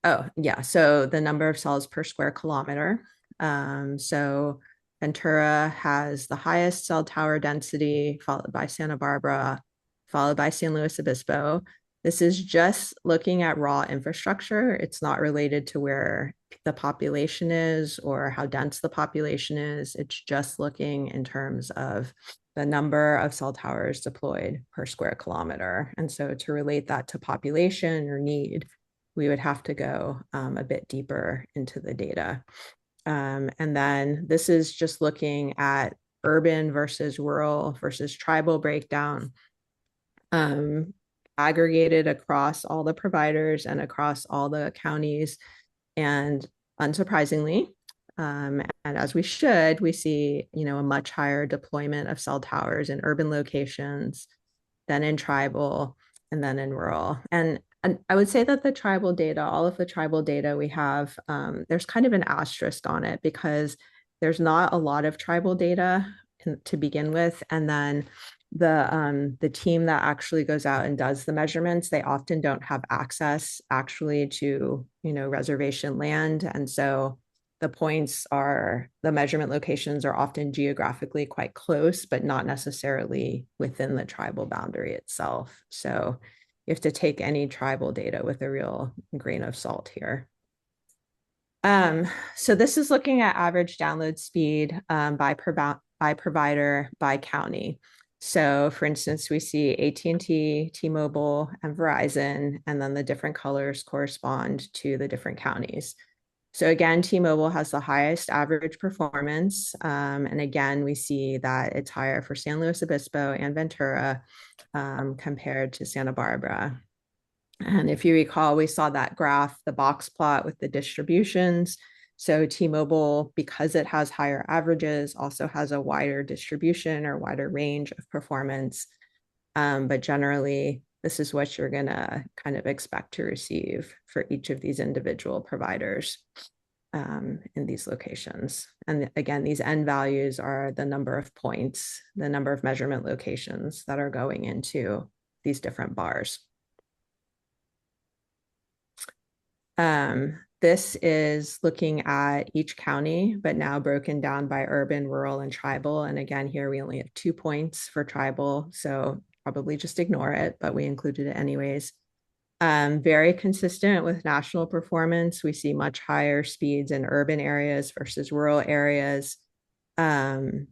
Oh, yeah. So the number of cells per square kilometer. So Ventura has the highest cell tower density, followed by Santa Barbara, followed by San Luis Obispo. This is just looking at raw infrastructure. It's not related to where the population is or how dense the population is. It's just looking in terms of the number of cell towers deployed per square kilometer. And so to relate that to population or need, we would have to go a bit deeper into the data. And then this is just looking at urban versus rural versus tribal breakdown, aggregated across all the providers and across all the counties. And unsurprisingly, and as we should, we see, a much higher deployment of cell towers in urban locations than in tribal and then in rural. And I would say that the tribal data, all of the tribal data we have, there's kind of an asterisk on it because there's not a lot of tribal data to begin with. And then the team that actually goes out and does the measurements, they often don't have access actually to, reservation land. And so the measurement locations are often geographically quite close, but not necessarily within the tribal boundary itself. So you have to take any tribal data with a real grain of salt here. So this is looking at average download speed by provider, by county. So for instance, we see AT&T, T-Mobile, and Verizon, and then the different colors correspond to the different counties. So again, T-Mobile has the highest average performance. And again, we see that it's higher for San Luis Obispo and Ventura compared to Santa Barbara. And if you recall, we saw that graph, the box plot with the distributions. So T-Mobile, because it has higher averages, also has a wider distribution or wider range of performance. But generally, this is what you're gonna kind of expect to receive for each of these individual providers in these locations. And again, these N values are the number of points, the number of measurement locations that are going into these different bars. This is looking at each county, but now broken down by urban, rural, and tribal. And again, here we only have 2 points for tribal, so probably just ignore it, but we included it anyways. Very consistent with national performance. We see much higher speeds in urban areas versus rural areas. And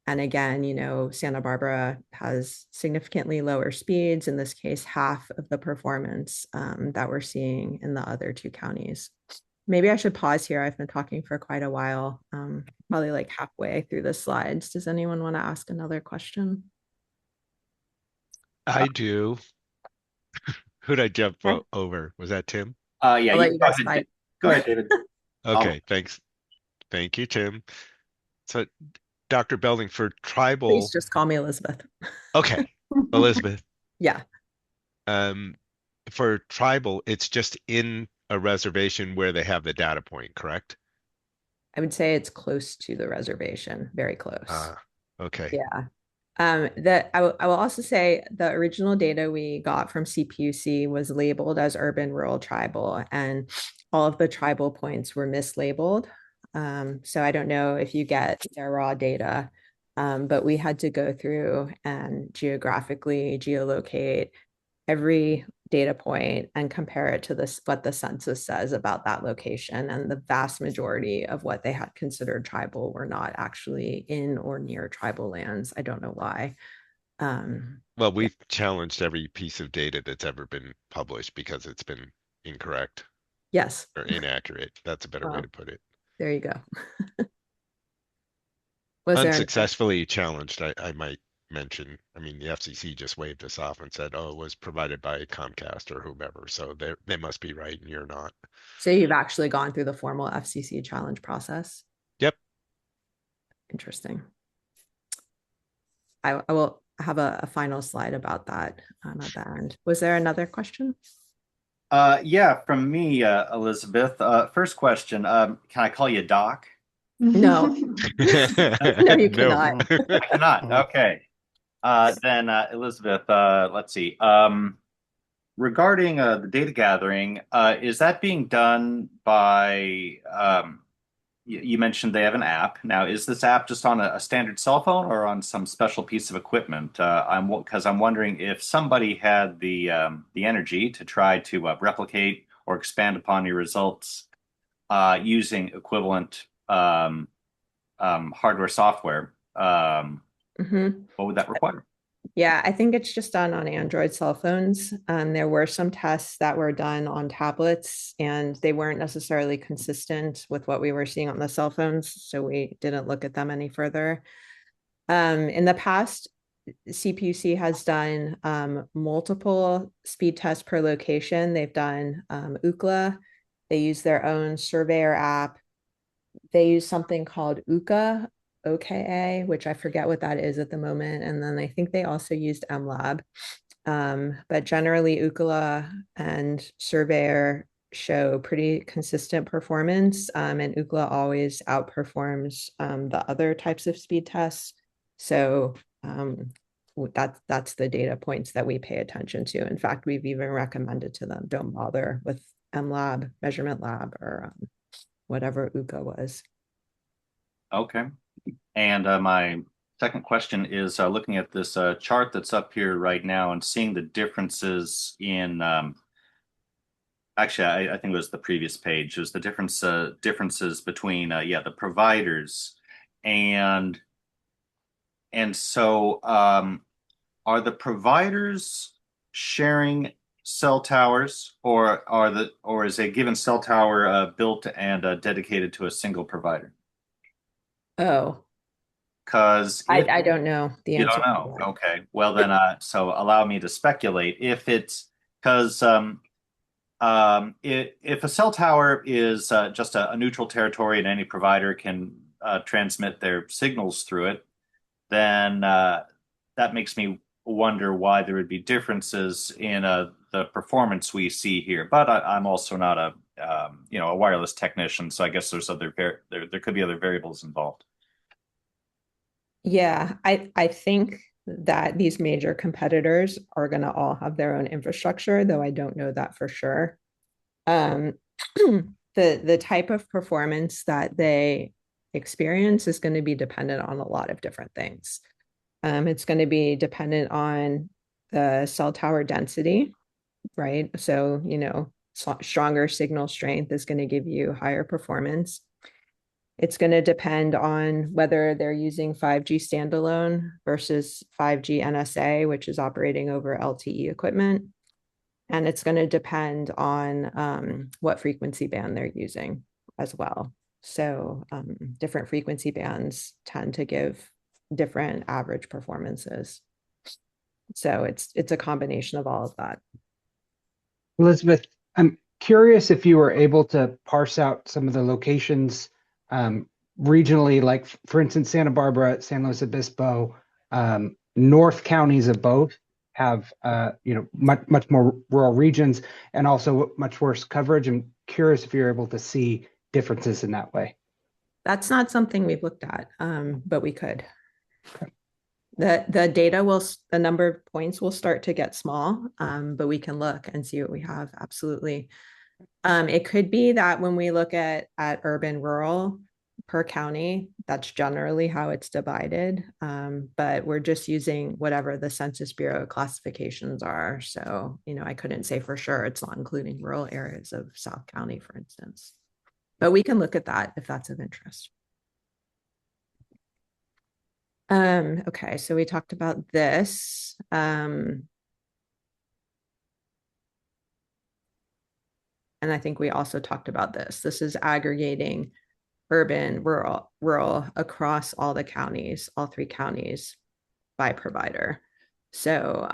again, Santa Barbara has significantly lower speeds, in this case, half of the performance that we're seeing in the other two counties. Maybe I should pause here. I've been talking for quite a while, probably like halfway through the slides. Does anyone want to ask another question? I do. Who'd I jump over? Was that Tim? Yeah, I'll let you guys go fight. Go ahead, David. Okay, thanks. Thank you, Tim. So, Dr. Belding, for tribal. Please just call me Elizabeth. Okay, Elizabeth. Yeah. For tribal, it's just in a reservation where they have the data point, correct? I would say it's close to the reservation, very close. Okay. Yeah. I will also say the original data we got from CPUC was labeled as urban, rural, tribal, and all of the tribal points were mislabeled. So I don't know if you get their raw data, but we had to go through and geographically geolocate every data point and compare it to what the census says about that location. And the vast majority of what they had considered tribal were not actually in or near tribal lands. I don't know why. Well, we've challenged every piece of data that's ever been published because it's been incorrect. Yes. Or inaccurate. That's a better way to put it. There you go. Unsuccessfully challenged, I might mention. I mean, the FCC just waved us off and said, oh, it was provided by Comcast or whomever. So they must be right and you're not. So you've actually gone through the formal FCC challenge process? Yep. Interesting. I will have a final slide about that at the end. Was there another question? Yeah, from me, Elizabeth. First question, can I call you Doc? No. No, you cannot. I cannot. Okay. Then Elizabeth, let's see. Regarding the data gathering, is that being done by, you mentioned they have an app. Now, is this app just on a standard cell phone or on some special piece of equipment? Because I'm wondering if somebody had the energy to try to replicate or expand upon your results using equivalent hardware, software, what would that require? Yeah, I think it's just done on Android cell phones. There were some tests that were done on tablets, and they weren't necessarily consistent with what we were seeing on the cell phones, so we didn't look at them any further. In the past, CPUC has done multiple speed tests per location. They've done UCLA. They use their own surveyor app. They use something called OKA, which I forget what that is at the moment. And then I think they also used MLab. But generally, UCLA and Surveyor show pretty consistent performance. And UCLA always outperforms the other types of speed tests. So that's the data points that we pay attention to. In fact, we've even recommended to them, don't bother with MLab, Measurement Lab, or whatever UCA was. Okay. And my second question is looking at this chart that's up here right now and seeing the differences in, actually, I think it was the previous page. It was the differences between, the providers. And so are the providers sharing cell towers, or is a given cell tower built and dedicated to a single provider? Oh, because I don't know the answer. You don't know. Okay. Well, then, so allow me to speculate. If it's because if a cell tower is just a neutral territory and any provider can transmit their signals through it, then that makes me wonder why there would be differences in the performance we see here. But I'm also not a wireless technician, so I guess there's there could be other variables involved. Yeah, I think that these major competitors are going to all have their own infrastructure, though I don't know that for sure. The type of performance that they experience is going to be dependent on a lot of different things. It's going to be dependent on the cell tower density. right? So, stronger signal strength is going to give you higher performance. It's going to depend on whether they're using 5G standalone versus 5G NSA, which is operating over LTE equipment. And it's going to depend on what frequency band they're using as well. So different frequency bands tend to give different average performances. So it's a combination of all of that. Elizabeth, I'm curious if you were able to parse out some of the locations regionally, like for instance, Santa Barbara, San Luis Obispo, north counties of both have much more rural regions and also much worse coverage. I'm curious if you're able to see differences in that way. That's not something we've looked at, but we could. Okay. The number of points will start to get small, but we can look and see what we have. Absolutely. It could be that when we look at urban rural per county, that's generally how it's divided. But we're just using whatever the Census Bureau classifications are. So, I couldn't say for sure it's not including rural areas of South County, for instance. But we can look at that if that's of interest. Okay, so we talked about this. And I think we also talked about this. This is aggregating urban, rural across all the counties, all 3 counties by provider. So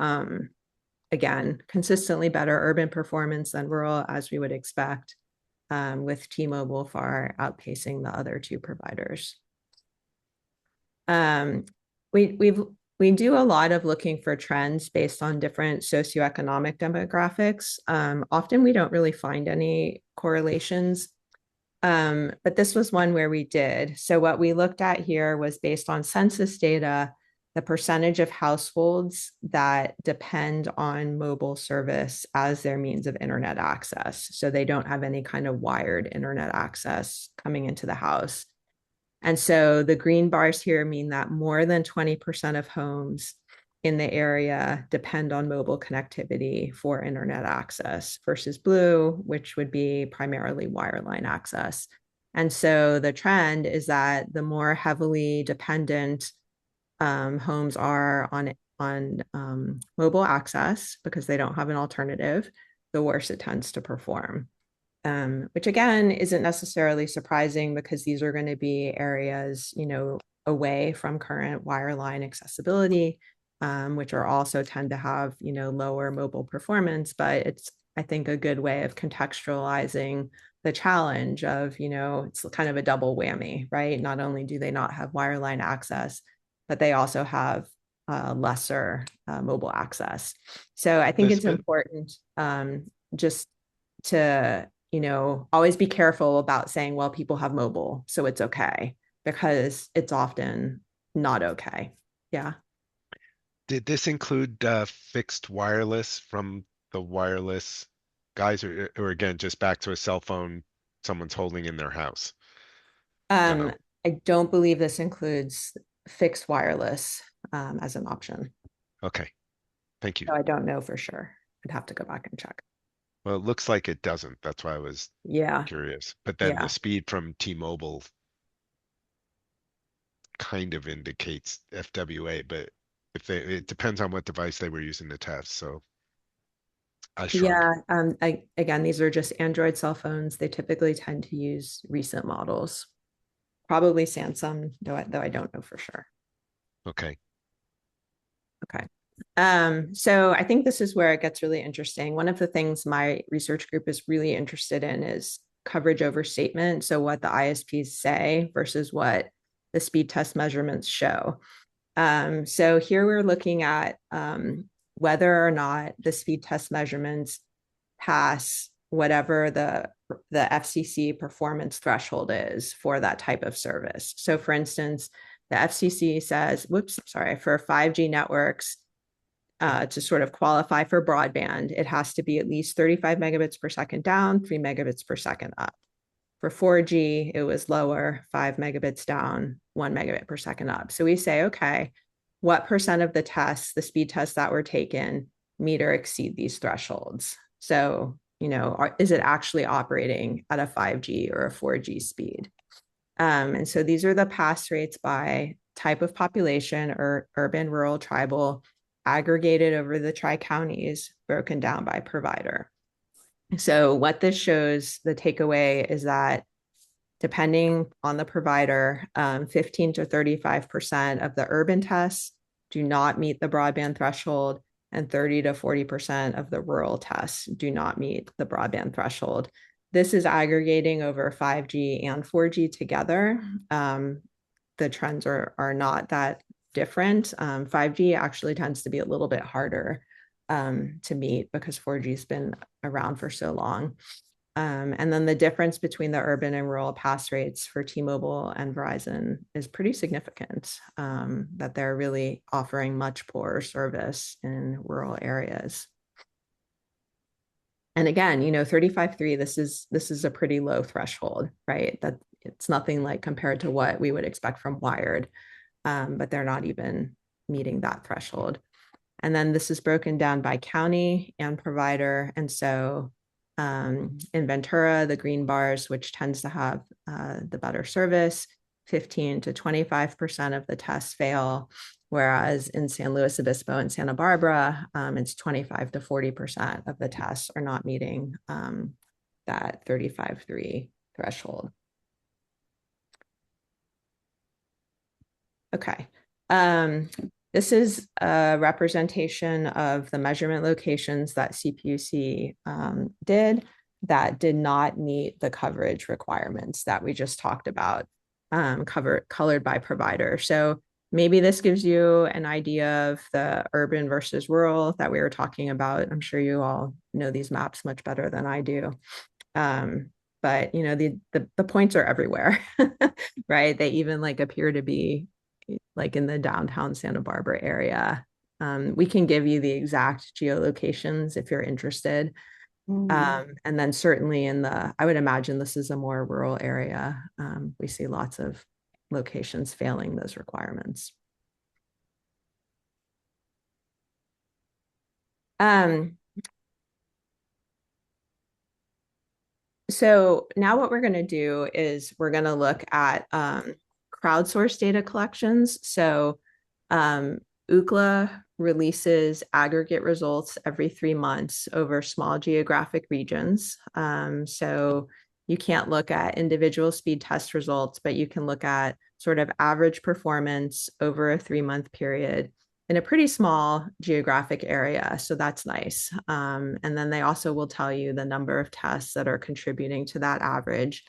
again, consistently better urban performance than rural, as we would expect, with T-Mobile far outpacing the other 2 providers. We do a lot of looking for trends based on different socioeconomic demographics. Often we don't really find any correlations, but this was one where we did. So what we looked at here was based on census data, the percentage of households that depend on mobile service as their means of internet access. So they don't have any kind of wired internet access coming into the house. And so the green bars here mean that more than 20% of homes in the area depend on mobile connectivity for internet access versus blue, which would be primarily wireline access. And so the trend is that the more heavily dependent homes are on mobile access because they don't have an alternative, the worse it tends to perform. Which again isn't necessarily surprising because these are going to be areas, away from current wireline accessibility, which are also tend to have, lower mobile performance. But it's, I think, a good way of contextualizing the challenge of, it's kind of a double whammy, right? Not only do they not have wireline access, but they also have lesser mobile access. So I think it's important just to always be careful about saying, well, people have mobile, so it's okay, because it's often not okay. Yeah. Did this include fixed wireless from the wireless guys, or again, just back to a cell phone someone's holding in their house? I don't believe this includes fixed wireless as an option. Okay. Thank you. So I don't know for sure. I'd have to go back and check. Well, it looks like it doesn't. That's why I was curious. But then the speed from T-Mobile kind of indicates FWA, but it depends on what device they were using to test. So I shrug. Again, these are just Android cell phones. They typically tend to use recent models. Probably Samsung, though I don't know for sure. Okay. Okay. So I think this is where it gets really interesting. One of the things my research group is really interested in is coverage overstatement. So what the ISPs say versus what the speed test measurements show. So here we're looking at whether or not the speed test measurements pass whatever the FCC performance threshold is for that type of service. So for instance, the FCC says, for 5G networks, to sort of qualify for broadband, it has to be at least 35 megabits per second down, 3 megabits per second up. For 4G, it was lower, 5 megabits down, 1 megabit per second up. So we say, okay, what percent of the tests, the speed tests that were taken, meet or exceed these thresholds. So, is it actually operating at a 5G or a 4G speed? And so these are the pass rates by type of population, or urban, rural, tribal, aggregated over the tri-counties, broken down by provider. So what this shows, the takeaway is that depending on the provider, 15 to 35% of the urban tests do not meet the broadband threshold, and 30 to 40% of the rural tests do not meet the broadband threshold. This is aggregating over 5G and 4G together. The trends are not that different. 5G actually tends to be a little bit harder to meet because 4G has been around for so long. And then the difference between the urban and rural pass rates for T-Mobile and Verizon is pretty significant, that they're really offering much poorer service in rural areas. And again, 35.3, this is a pretty low threshold, right? That it's nothing like compared to what we would expect from wired, but they're not even meeting that threshold. And then this is broken down by county and provider. And so in Ventura, the green bars, which tends to have the better service, 15 to 25% of the tests fail, whereas in San Luis Obispo and Santa Barbara, it's 25 to 40% of the tests are not meeting that 35.3 threshold. Okay. This is a representation of the measurement locations that CPUC did not meet the coverage requirements that we just talked about, colored by provider. So maybe this gives you an idea of the urban versus rural that we were talking about. I'm sure you all know these maps much better than I do. But the points are everywhere, right? They even appear to be in the downtown Santa Barbara area. We can give you the exact geolocations if you're interested. And then certainly I would imagine this is a more rural area. We see lots of locations failing those requirements. So now what we're going to do is we're going to look at crowdsourced data collections. So Ookla releases aggregate results every 3 months over small geographic regions. So you can't look at individual speed test results, but you can look at sort of average performance over a 3-month period in a pretty small geographic area. So that's nice. And then they also will tell you the number of tests that are contributing to that average.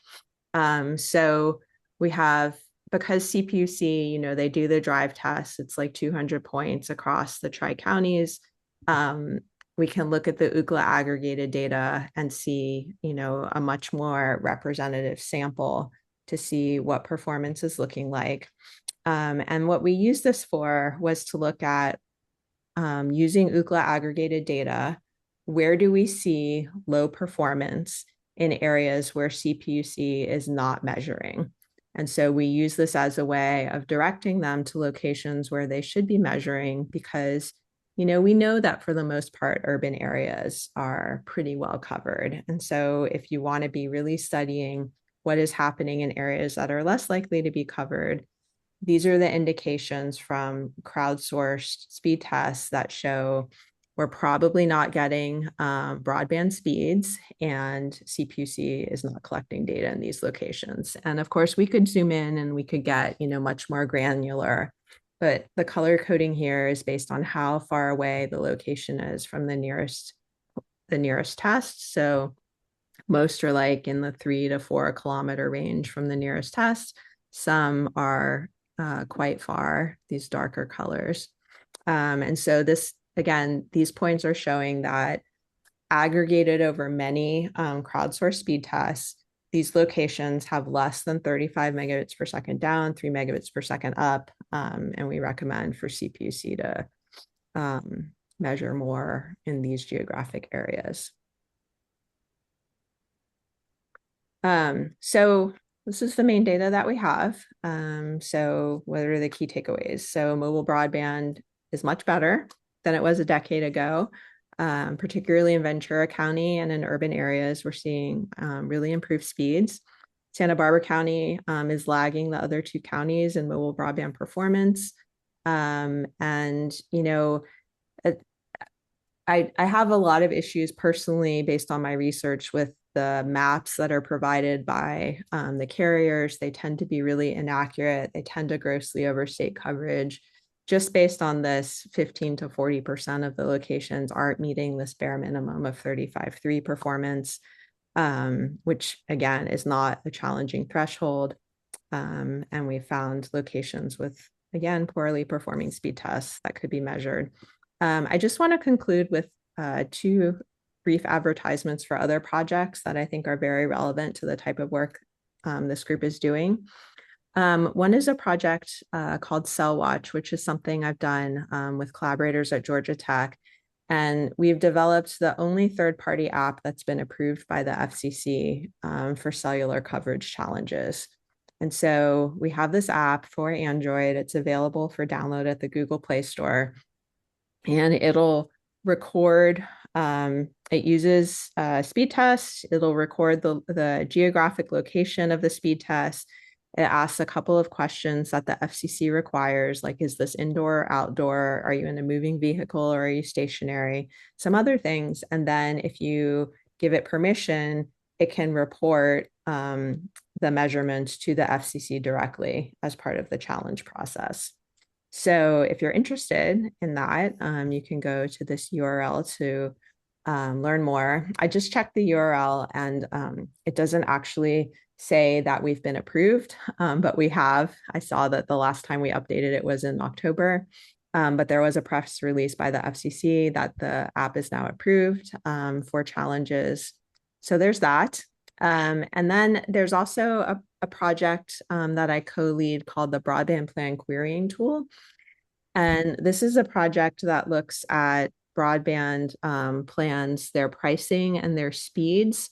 So we have, because CPUC, they do the drive tests, it's like 200 points across the tri-counties. We can look at the Ookla aggregated data and see, a much more representative sample to see what performance is looking like. And what we used this for was to look at using Ookla aggregated data, where do we see low performance in areas where CPUC is not measuring? And so we use this as a way of directing them to locations where they should be measuring, because we know that for the most part, urban areas are pretty well covered. And so if you want to be really studying what is happening in areas that are less likely to be covered, these are the indications from crowdsourced speed tests that show we're probably not getting broadband speeds, and CPUC is not collecting data in these locations. And of course, we could zoom in and we could get much more granular, but the color coding here is based on how far away the location is from the nearest test. So most are in the 3 to 4 kilometer range from the nearest test. Some are quite far, these darker colors. And so these points are showing that aggregated over many crowdsourced speed tests, these locations have less than 35 megabits per second down, 3 megabits per second up. And we recommend for CPUC to measure more in these geographic areas. So this is the main data that we have. So what are the key takeaways? So mobile broadband is much better than it was a decade ago. particularly in Ventura County and in urban areas. We're seeing really improved speeds. Santa Barbara County is lagging the other two counties in mobile broadband performance. And, you know, I have a lot of issues personally based on my research with the maps that are provided by the carriers. They tend to be really inaccurate. They tend to grossly overstate coverage. Just based on this, 15 to 40% of the locations aren't meeting this bare minimum of 35.3 performance, which again is not a challenging threshold. And we found locations with, again, poorly performing speed tests that could be measured. I just want to conclude with two brief advertisements for other projects that I think are very relevant to the type of work this group is doing. One is a project called Cell Watch, which is something I've done with collaborators at Georgia Tech. And we've developed the only third-party app that's been approved by the FCC for cellular coverage challenges. And so we have this app for Android. It's available for download at the Google Play Store. And it'll record, it uses speed tests. It'll record the geographic location of the speed test. It asks a couple of questions that the FCC requires, like, is this indoor or outdoor? Are you in a moving vehicle or are you stationary? Some other things. And then if you give it permission, it can report the measurements to the FCC directly as part of the challenge process. So if you're interested in that, you can go to this URL to learn more. I just checked the URL and it doesn't actually say that we've been approved, but we have. I saw that the last time we updated it was in October, but there was a press release by the FCC that the app is now approved for challenges. So there's that. And then there's also a project that I co-lead called the Broadband Plan Querying Tool. And this is a project that looks at broadband plans, their pricing and their speeds.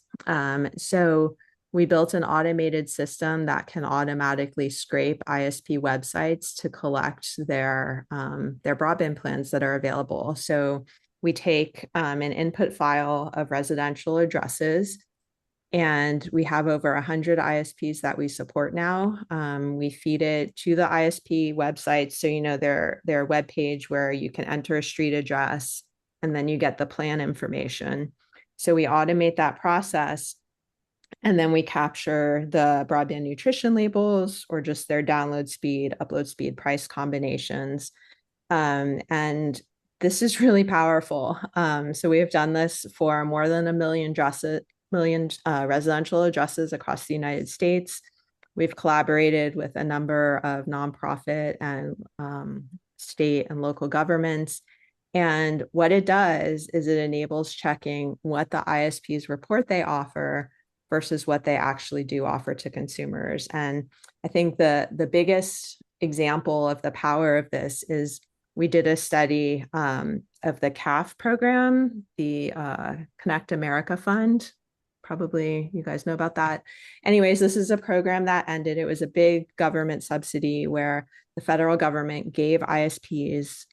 So we built an automated system that can automatically scrape ISP websites to collect their broadband plans that are available. So we take an input file of residential addresses, and we have over 100 ISPs that we support now. We feed it to the ISP websites. So, you know, their webpage where you can enter a street address and then you get the plan information. So we automate that process. And then we capture the broadband nutrition labels or just their download speed, upload speed, price combinations. And this is really powerful. So we have done this for more than 1 million residential addresses across the United States. We've collaborated with a number of nonprofit and state and local governments. And what it does is it enables checking what the ISPs report they offer versus what they actually do offer to consumers. And I think the biggest example of the power of this is we did a study of the CAF program, the Connect America Fund. Probably you guys know about that. Anyways, this is a program that ended. It was a big government subsidy where the federal government gave ISPs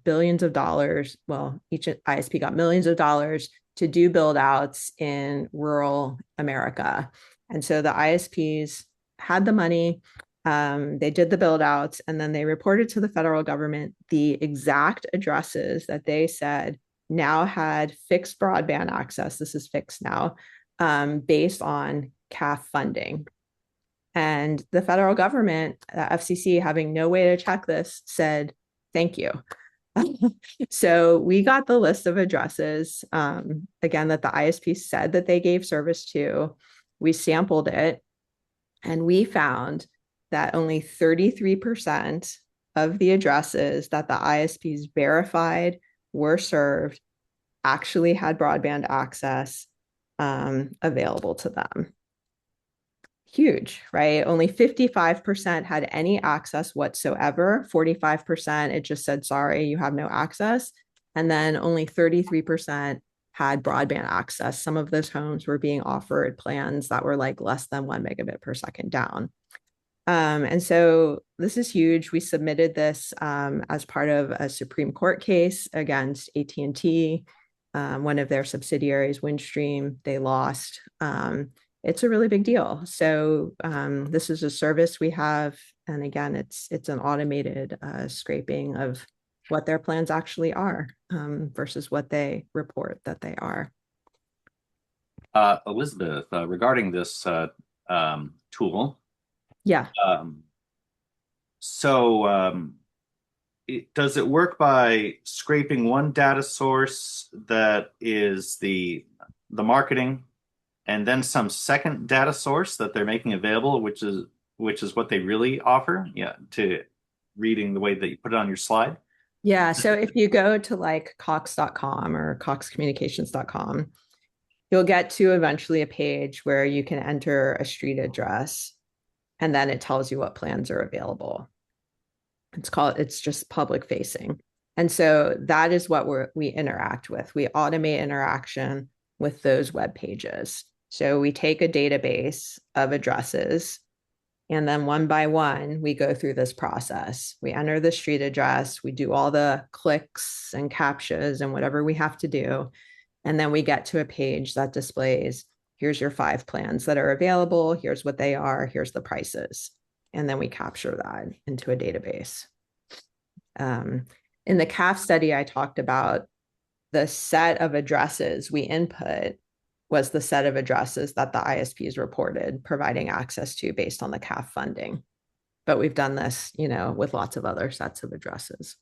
billions of dollars. Well, each ISP got millions of dollars to do build outs in rural America. And so the ISPs had the money, they did the build outs, and then they reported to the federal government the exact addresses that they said now had fixed broadband access. This is fixed now, based on CAF funding. And the federal government, FCC, having no way to check this, said, thank you. So we got the list of addresses, again, that the ISP said that they gave service to. We sampled it, and we found that only 33% of the addresses that the ISPs verified were served actually had broadband access available to them. Huge, right? Only 55% had any access whatsoever. 45%, it just said, sorry, you have no access. And then only 33% had broadband access. Some of those homes were being offered plans that were like less than 1 megabit per second down. And so this is huge. We submitted this as part of a Supreme Court case against AT&T. one of their subsidiaries, Windstream, they lost. It's a really big deal. So this is a service we have. And again, it's an automated scraping of what their plans actually are versus what they report that they are. Elizabeth, regarding this tool. Yeah. Does it work by scraping one data source that is the marketing, and then some second data source that they're making available, which is what they really offer? Yeah, to reading the way that you put it on your slide. Yeah. So if you go to like cox.com or coxcommunications.com, you'll get to eventually a page where you can enter a street address, and then it tells you what plans are available. It's just public facing. And so that is what we interact with. We automate interaction with those web pages. So we take a database of addresses, and then one by one, we go through this process. We enter the street address, we do all the clicks and captchas and whatever we have to do. And then we get to a page that displays, here's your 5 plans that are available, here's what they are, here's the prices. And then we capture that into a database. In the CAF study, I talked about the set of addresses we input was the set of addresses that the ISPs reported providing access to based on the CAF funding. But we've done this, with lots of other sets of addresses.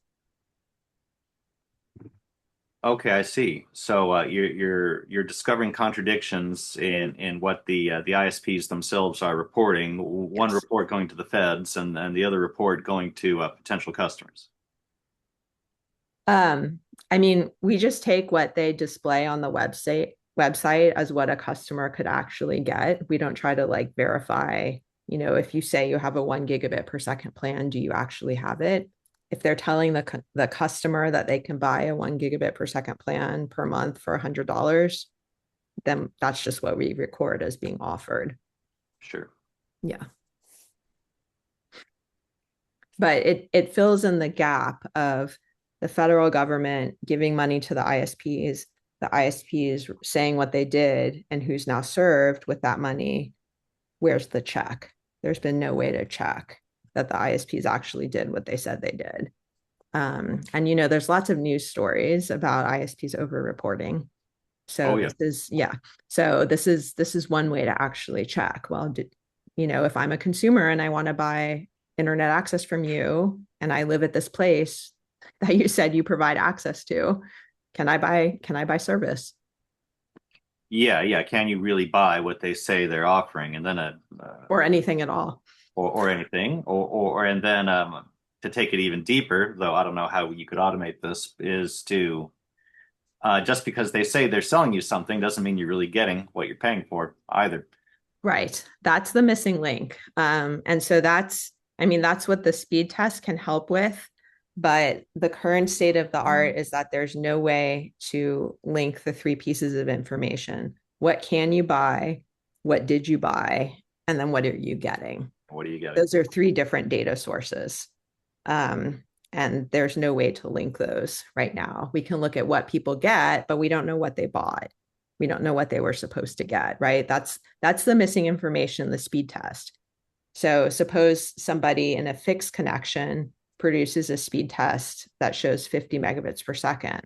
Okay, I see. So you're discovering contradictions in what the ISPs themselves are reporting. One Yes. report going to the feds, and the other report going to potential customers. I mean, we just take what they display on the website as what a customer could actually get. We don't try to verify, if you say you have a 1 gigabit per second plan, do you actually have it? If they're telling the customer that they can buy a 1 gigabit per second plan per month for $100, then that's just what we record as being offered. Sure. Yeah. But it fills in the gap of the federal government giving money to the ISPs saying what they did and who's now served with that money. Where's the check? There's been no way to check that the ISPs actually did what they said they did. And there's lots of news stories about ISPs over-reporting. So this is one way to actually check. Well, if I'm a consumer and I want to buy internet access from you and I live at this place that you said you provide access to, can I buy service? Yeah. Can you really buy what they say they're offering, and then or anything at all, or anything, and then to take it even deeper, though I don't know how you could automate this, is to just because they say they're selling you something doesn't mean you're really getting what you're paying for either. Right. That's the missing link. And so that's what the speed test can help with. But the current state of the art is that there's no way to link the 3 pieces of information. What can you buy? What did you buy? And then what are you getting? What are you getting? Those are 3 different data sources. And there's no way to link those right now. We can look at what people get, but we don't know what they bought. We don't know what they were supposed to get, right? That's the missing information, the speed test. So suppose somebody in a fixed connection produces a speed test that shows 50 megabits per second.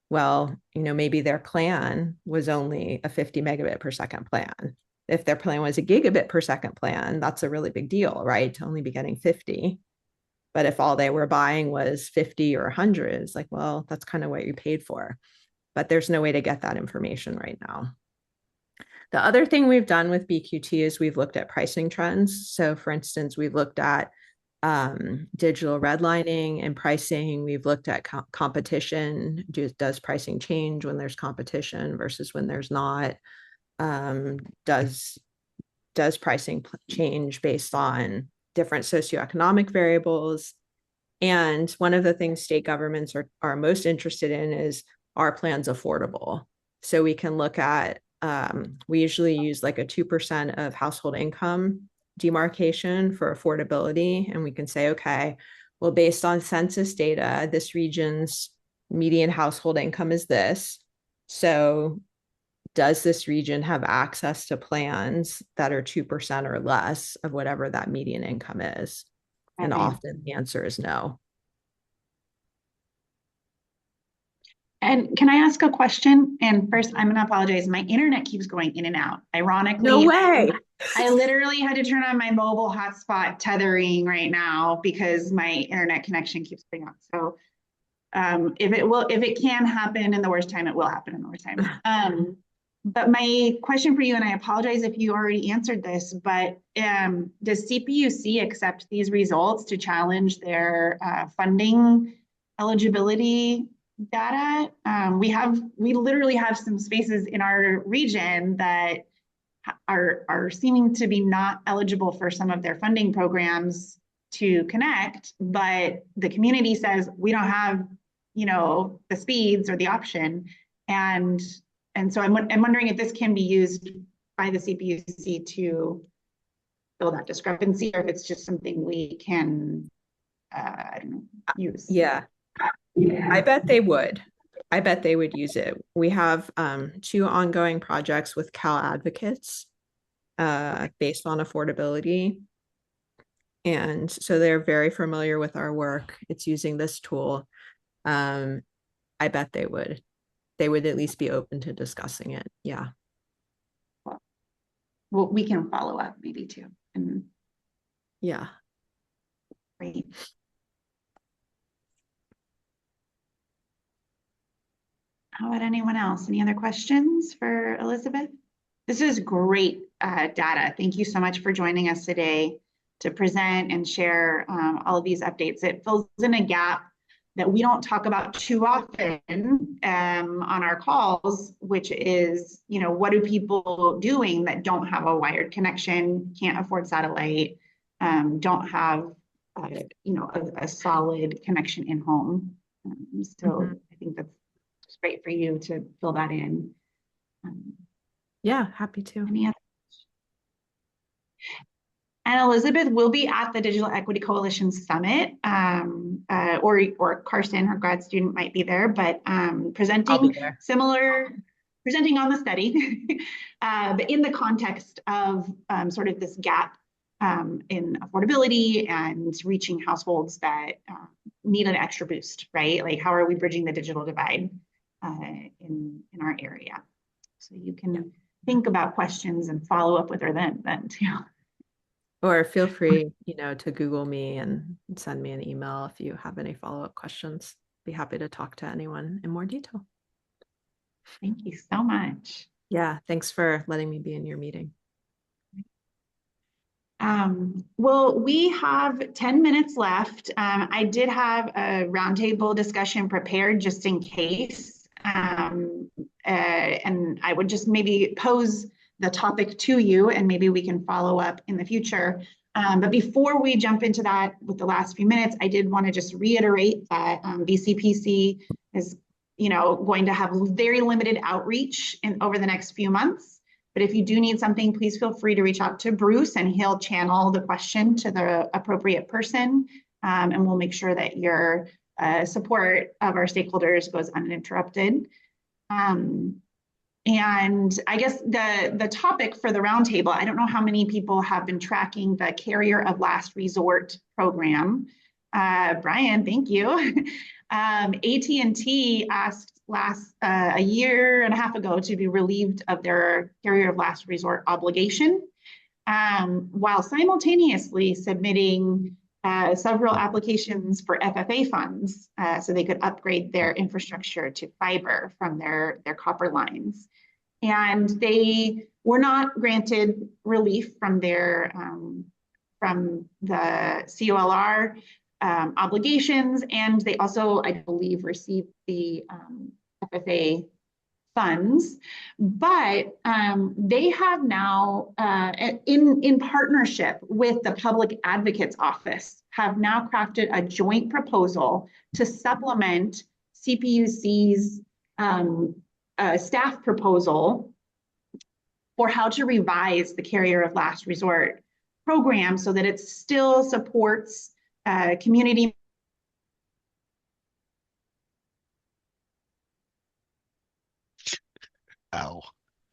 Well, maybe their plan was only a 50 megabit per second plan. If their plan was a gigabit per second plan, that's a really big deal, right? To only be getting 50. But if all they were buying was 50 or 100, it's like, well, that's kind of what you paid for. But there's no way to get that information right now. The other thing we've done with BQT is we've looked at pricing trends. So for instance, we've looked at digital redlining and pricing. We've looked at competition. Does pricing change when there's competition versus when there's not? Does pricing change based on different socioeconomic variables? And one of the things state governments are most interested in is, are plans affordable? So we can look at, we usually use like a 2% of household income demarcation for affordability. And we can say, okay, well, based on census data, this region's median household income is this. So does this region have access to plans that are 2% or less of whatever that median income is? And Okay. often the answer is no. And can I ask a question? And first, I'm going to apologize. My internet keeps going in and out. Ironically, No way. I literally had to turn on my mobile hotspot tethering right now because my internet connection keeps going out. So if it can happen in the worst time, it will happen in the worst time. But my question for you, and I apologize if you already answered this, but does CPUC accept these results to challenge their funding eligibility data? We literally have some spaces in our region that are seeming to be not eligible for some of their funding programs to connect, but the community says we don't have, the speeds or the option, and so I'm wondering if this can be used by the CPUC to fill that discrepancy, or if it's just something we can, I don't know, use. Yeah. I bet they would. I bet they would use it. We have 2 ongoing projects with Cal Advocates based on affordability. And so they're very familiar with our work. It's using this tool. I bet they would. They would at least be open to discussing it. Yeah. Well, we can follow up maybe too. And yeah. Great. How about anyone else? Any other questions for Elizabeth? This is great data. Thank you so much for joining us today to present and share all of these updates. It fills in a gap that we don't talk about too often on our calls, which is, what are people doing that don't have a wired connection, can't afford satellite, don't have, a solid connection in home. So I think that's great for you to fill that in. Yeah, happy to. Any other? And Elizabeth will be at the Digital Equity Coalition Summit, or Carson, her grad student, might be there, but presenting on the study, but in the context of sort of this gap in affordability and reaching households that need an extra boost, right? Like, how are we bridging the digital divide in our area? So you can think about questions and follow up with her then too. Or feel free, to Google me and send me an email if you have any follow-up questions. Be happy to talk to anyone in more detail. Thank you so much. Yeah, thanks for letting me be in your meeting. Well, we have 10 minutes left. I did have a roundtable discussion prepared just in case. And I would just maybe pose the topic to you, and maybe we can follow up in the future. But before we jump into that with the last few minutes, I did want to just reiterate that BCPC is, going to have very limited outreach over the next few months. But if you do need something, please feel free to reach out to Bruce, and he'll channel the question to the appropriate person. And we'll make sure that your support of our stakeholders goes uninterrupted. And I guess the topic for the roundtable, I don't know how many people have been tracking the Carrier of Last Resort program. Brian, thank you. AT&T asked a year and a half ago to be relieved of their Carrier of Last Resort obligation, while simultaneously submitting several applications for FFA funds so they could upgrade their infrastructure to fiber from their copper lines. And they were not granted relief from their from the COLR obligations, and they also, I believe, received the FFA funds, but they have now, in partnership with the Public Advocate's Office, have now crafted a joint proposal to supplement CPUC's staff proposal for how to revise the Carrier of Last Resort program so that it still supports community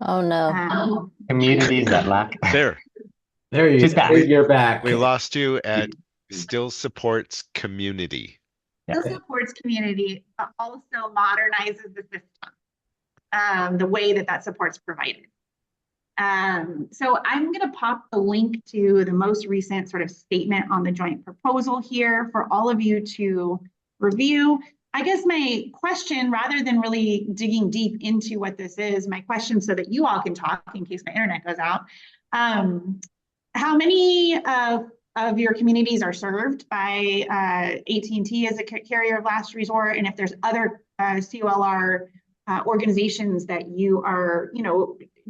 Oh no. Communities that lack. There, There you She's go. back. You're back. we lost you at still supports community. Still supports community, but also modernizes the system, the way that that support's provided. So I'm going to pop the link to the most recent sort of statement on the joint proposal here for all of you to review. I guess my question, rather than really digging deep into what this is, my question so that you all can talk in case my internet goes out. How many of your communities are served by AT&T as a carrier of last resort? And if there's other COLR organizations that you are,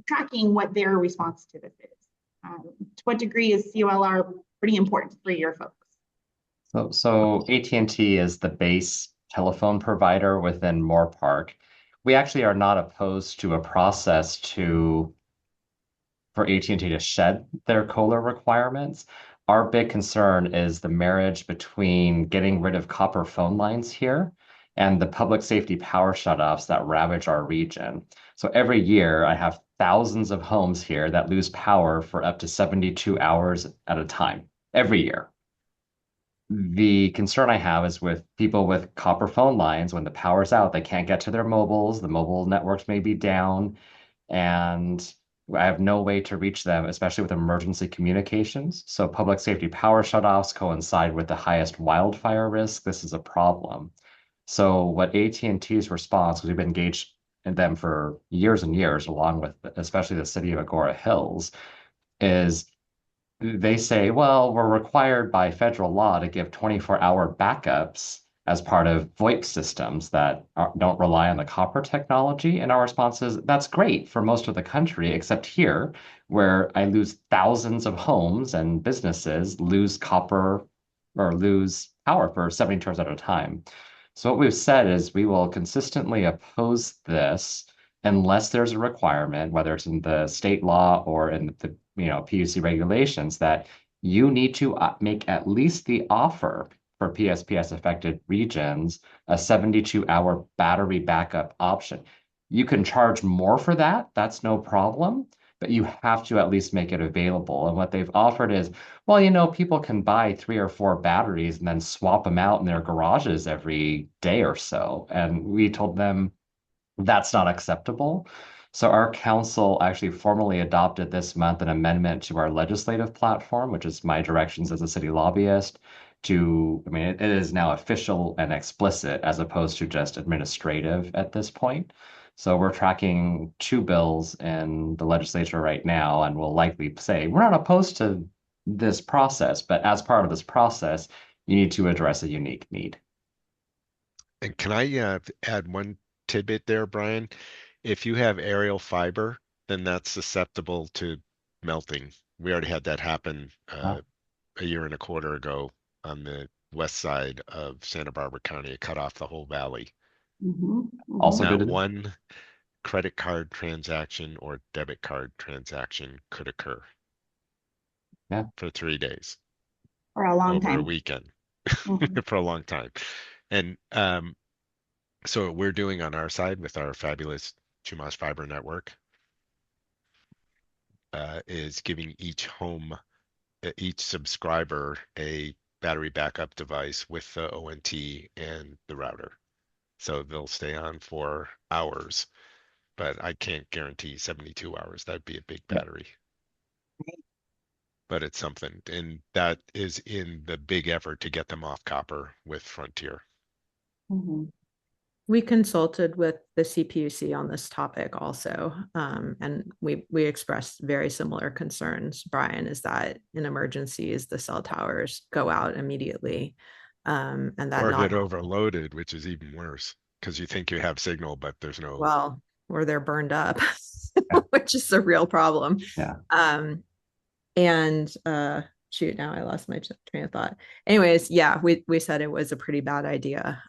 tracking what their response to this is. To what degree is COLR pretty important for your folks? So AT&T is the base telephone provider within Moorpark. We actually are not opposed to a process for AT&T to shed their COLR requirements. Our big concern is the marriage between getting rid of copper phone lines here and the public safety power shutoffs that ravage our region. So every year I have thousands of homes here that lose power for up to 72 hours at a time, every year. The concern I have is with people with copper phone lines, when the power's out, they can't get to their mobiles, the mobile networks may be down, and I have no way to reach them, especially with emergency communications. So public safety power shutoffs coincide with the highest wildfire risk. This is a problem. So what AT&T's response, because we've been engaged in them for years and years, along with especially the city of Agora Hills, is they say, well, we're required by federal law to give 24-hour backups as part of VoIP systems that don't rely on the copper technology. And our response is, that's great for most of the country, except here, where I lose thousands of homes and businesses lose copper or lose power for 72 hours at a time. So what we've said is we will consistently oppose this unless there's a requirement, whether it's in the state law or in the PUC regulations, that you need to make at least the offer for PSPS affected regions a 72-hour battery backup option. You can charge more for that, that's no problem, but you have to at least make it available. And what they've offered is, well, people can buy 3 or 4 batteries and then swap them out in their garages every day or so. And we told them that's not acceptable. So our council actually formally adopted this month an amendment to our legislative platform, which is my directions as a city lobbyist it is now official and explicit as opposed to just administrative at this point. So we're tracking 2 bills in the legislature right now, and we'll likely say, we're not opposed to this process, but as part of this process, you need to address a unique need. And can I add one tidbit there, Brian? If you have aerial fiber, then that's susceptible to melting. We already had that happen a year and a quarter ago on the west side of Santa Barbara County. It cut off the whole valley. Also Not good. one credit card transaction or debit card transaction could occur. Yeah. For 3 days. For a long over time. a weekend. For a long time. And so what we're doing on our side with our fabulous Chumash fiber network is giving each subscriber a battery backup device with the ONT and the router. So they'll stay on for hours, but I can't guarantee 72 hours. That'd be a big battery. But it's something, and that is in the big effort to get them off copper with Frontier. We consulted with the CPUC on this topic also, and we expressed very similar concerns. Brian, is that in emergencies the cell towers go out immediately, and that or not get overloaded, which is even worse because you think you have signal, but there's no. Well, or they're burned up, which is a real problem. Yeah. And shoot, now I lost my train of thought. Anyways, yeah, we said it was a pretty bad idea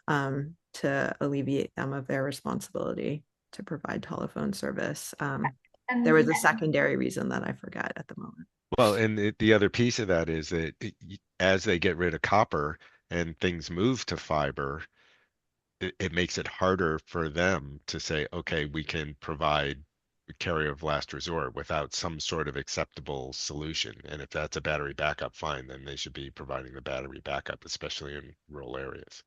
to alleviate them of their responsibility to provide telephone service. There was a secondary reason that I forgot at the moment. Well, and the other piece of that is that as they get rid of copper and things move to fiber, it makes it harder for them to say, okay, we can provide carrier of last resort without some sort of acceptable solution. And if that's a battery backup, fine, then they should be providing the battery backup, especially in rural areas.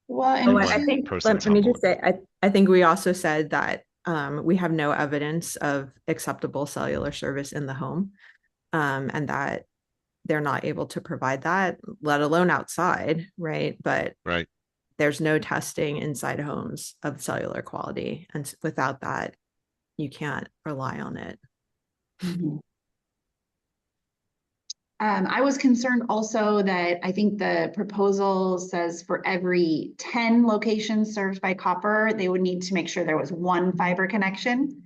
Well, Oh, and I think person's let me humble just say, I think we also said that we have no evidence of acceptable cellular service in the home, and that they're not able to provide that, let alone outside, right? But right. there's no testing inside homes of cellular quality, and without that, you can't rely on it. Mhm. I was concerned also that I think the proposal says for every 10 locations served by copper, they would need to make sure there was one fiber connection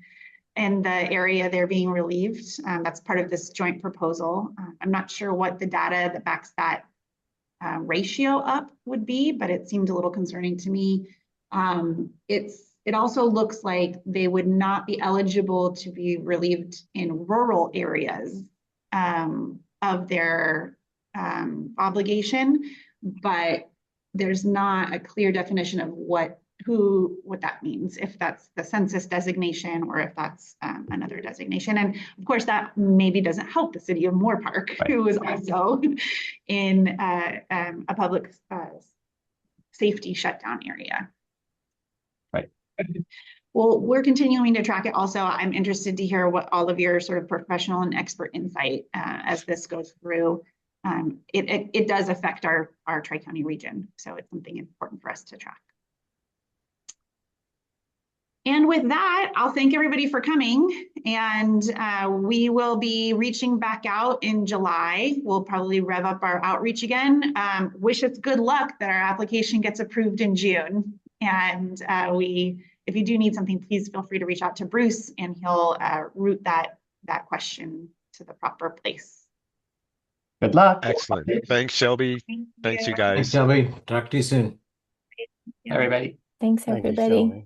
in the area they're being relieved. That's part of this joint proposal. I'm not sure what the data that backs that ratio up would be, but it seemed a little concerning to me. It also looks like they would not be eligible to be relieved in rural areas of their obligation, but there's not a clear definition of what that means, if that's the census designation or if that's another designation. And of course, that maybe doesn't help the city of Moore Park, Right. who is also in a public safety shutdown area. Right. Well, we're continuing to track it. Also, I'm interested to hear what all of your sort of professional and expert insight as this goes through. It does affect our Tri-County region, so it's something important for us to track. And with that, I'll thank everybody for coming, and we will be reaching back out in July. We'll probably rev up our outreach again. Wish us good luck that our application gets approved in June. And if you do need something, please feel free to reach out to Bruce, and he'll route that question to the proper place. Good luck. Excellent. Thanks, Shelby. Thanks, you guys. Thanks, Shelby. Talk to you soon. Everybody. Thanks, Thank you, everybody. Shelby.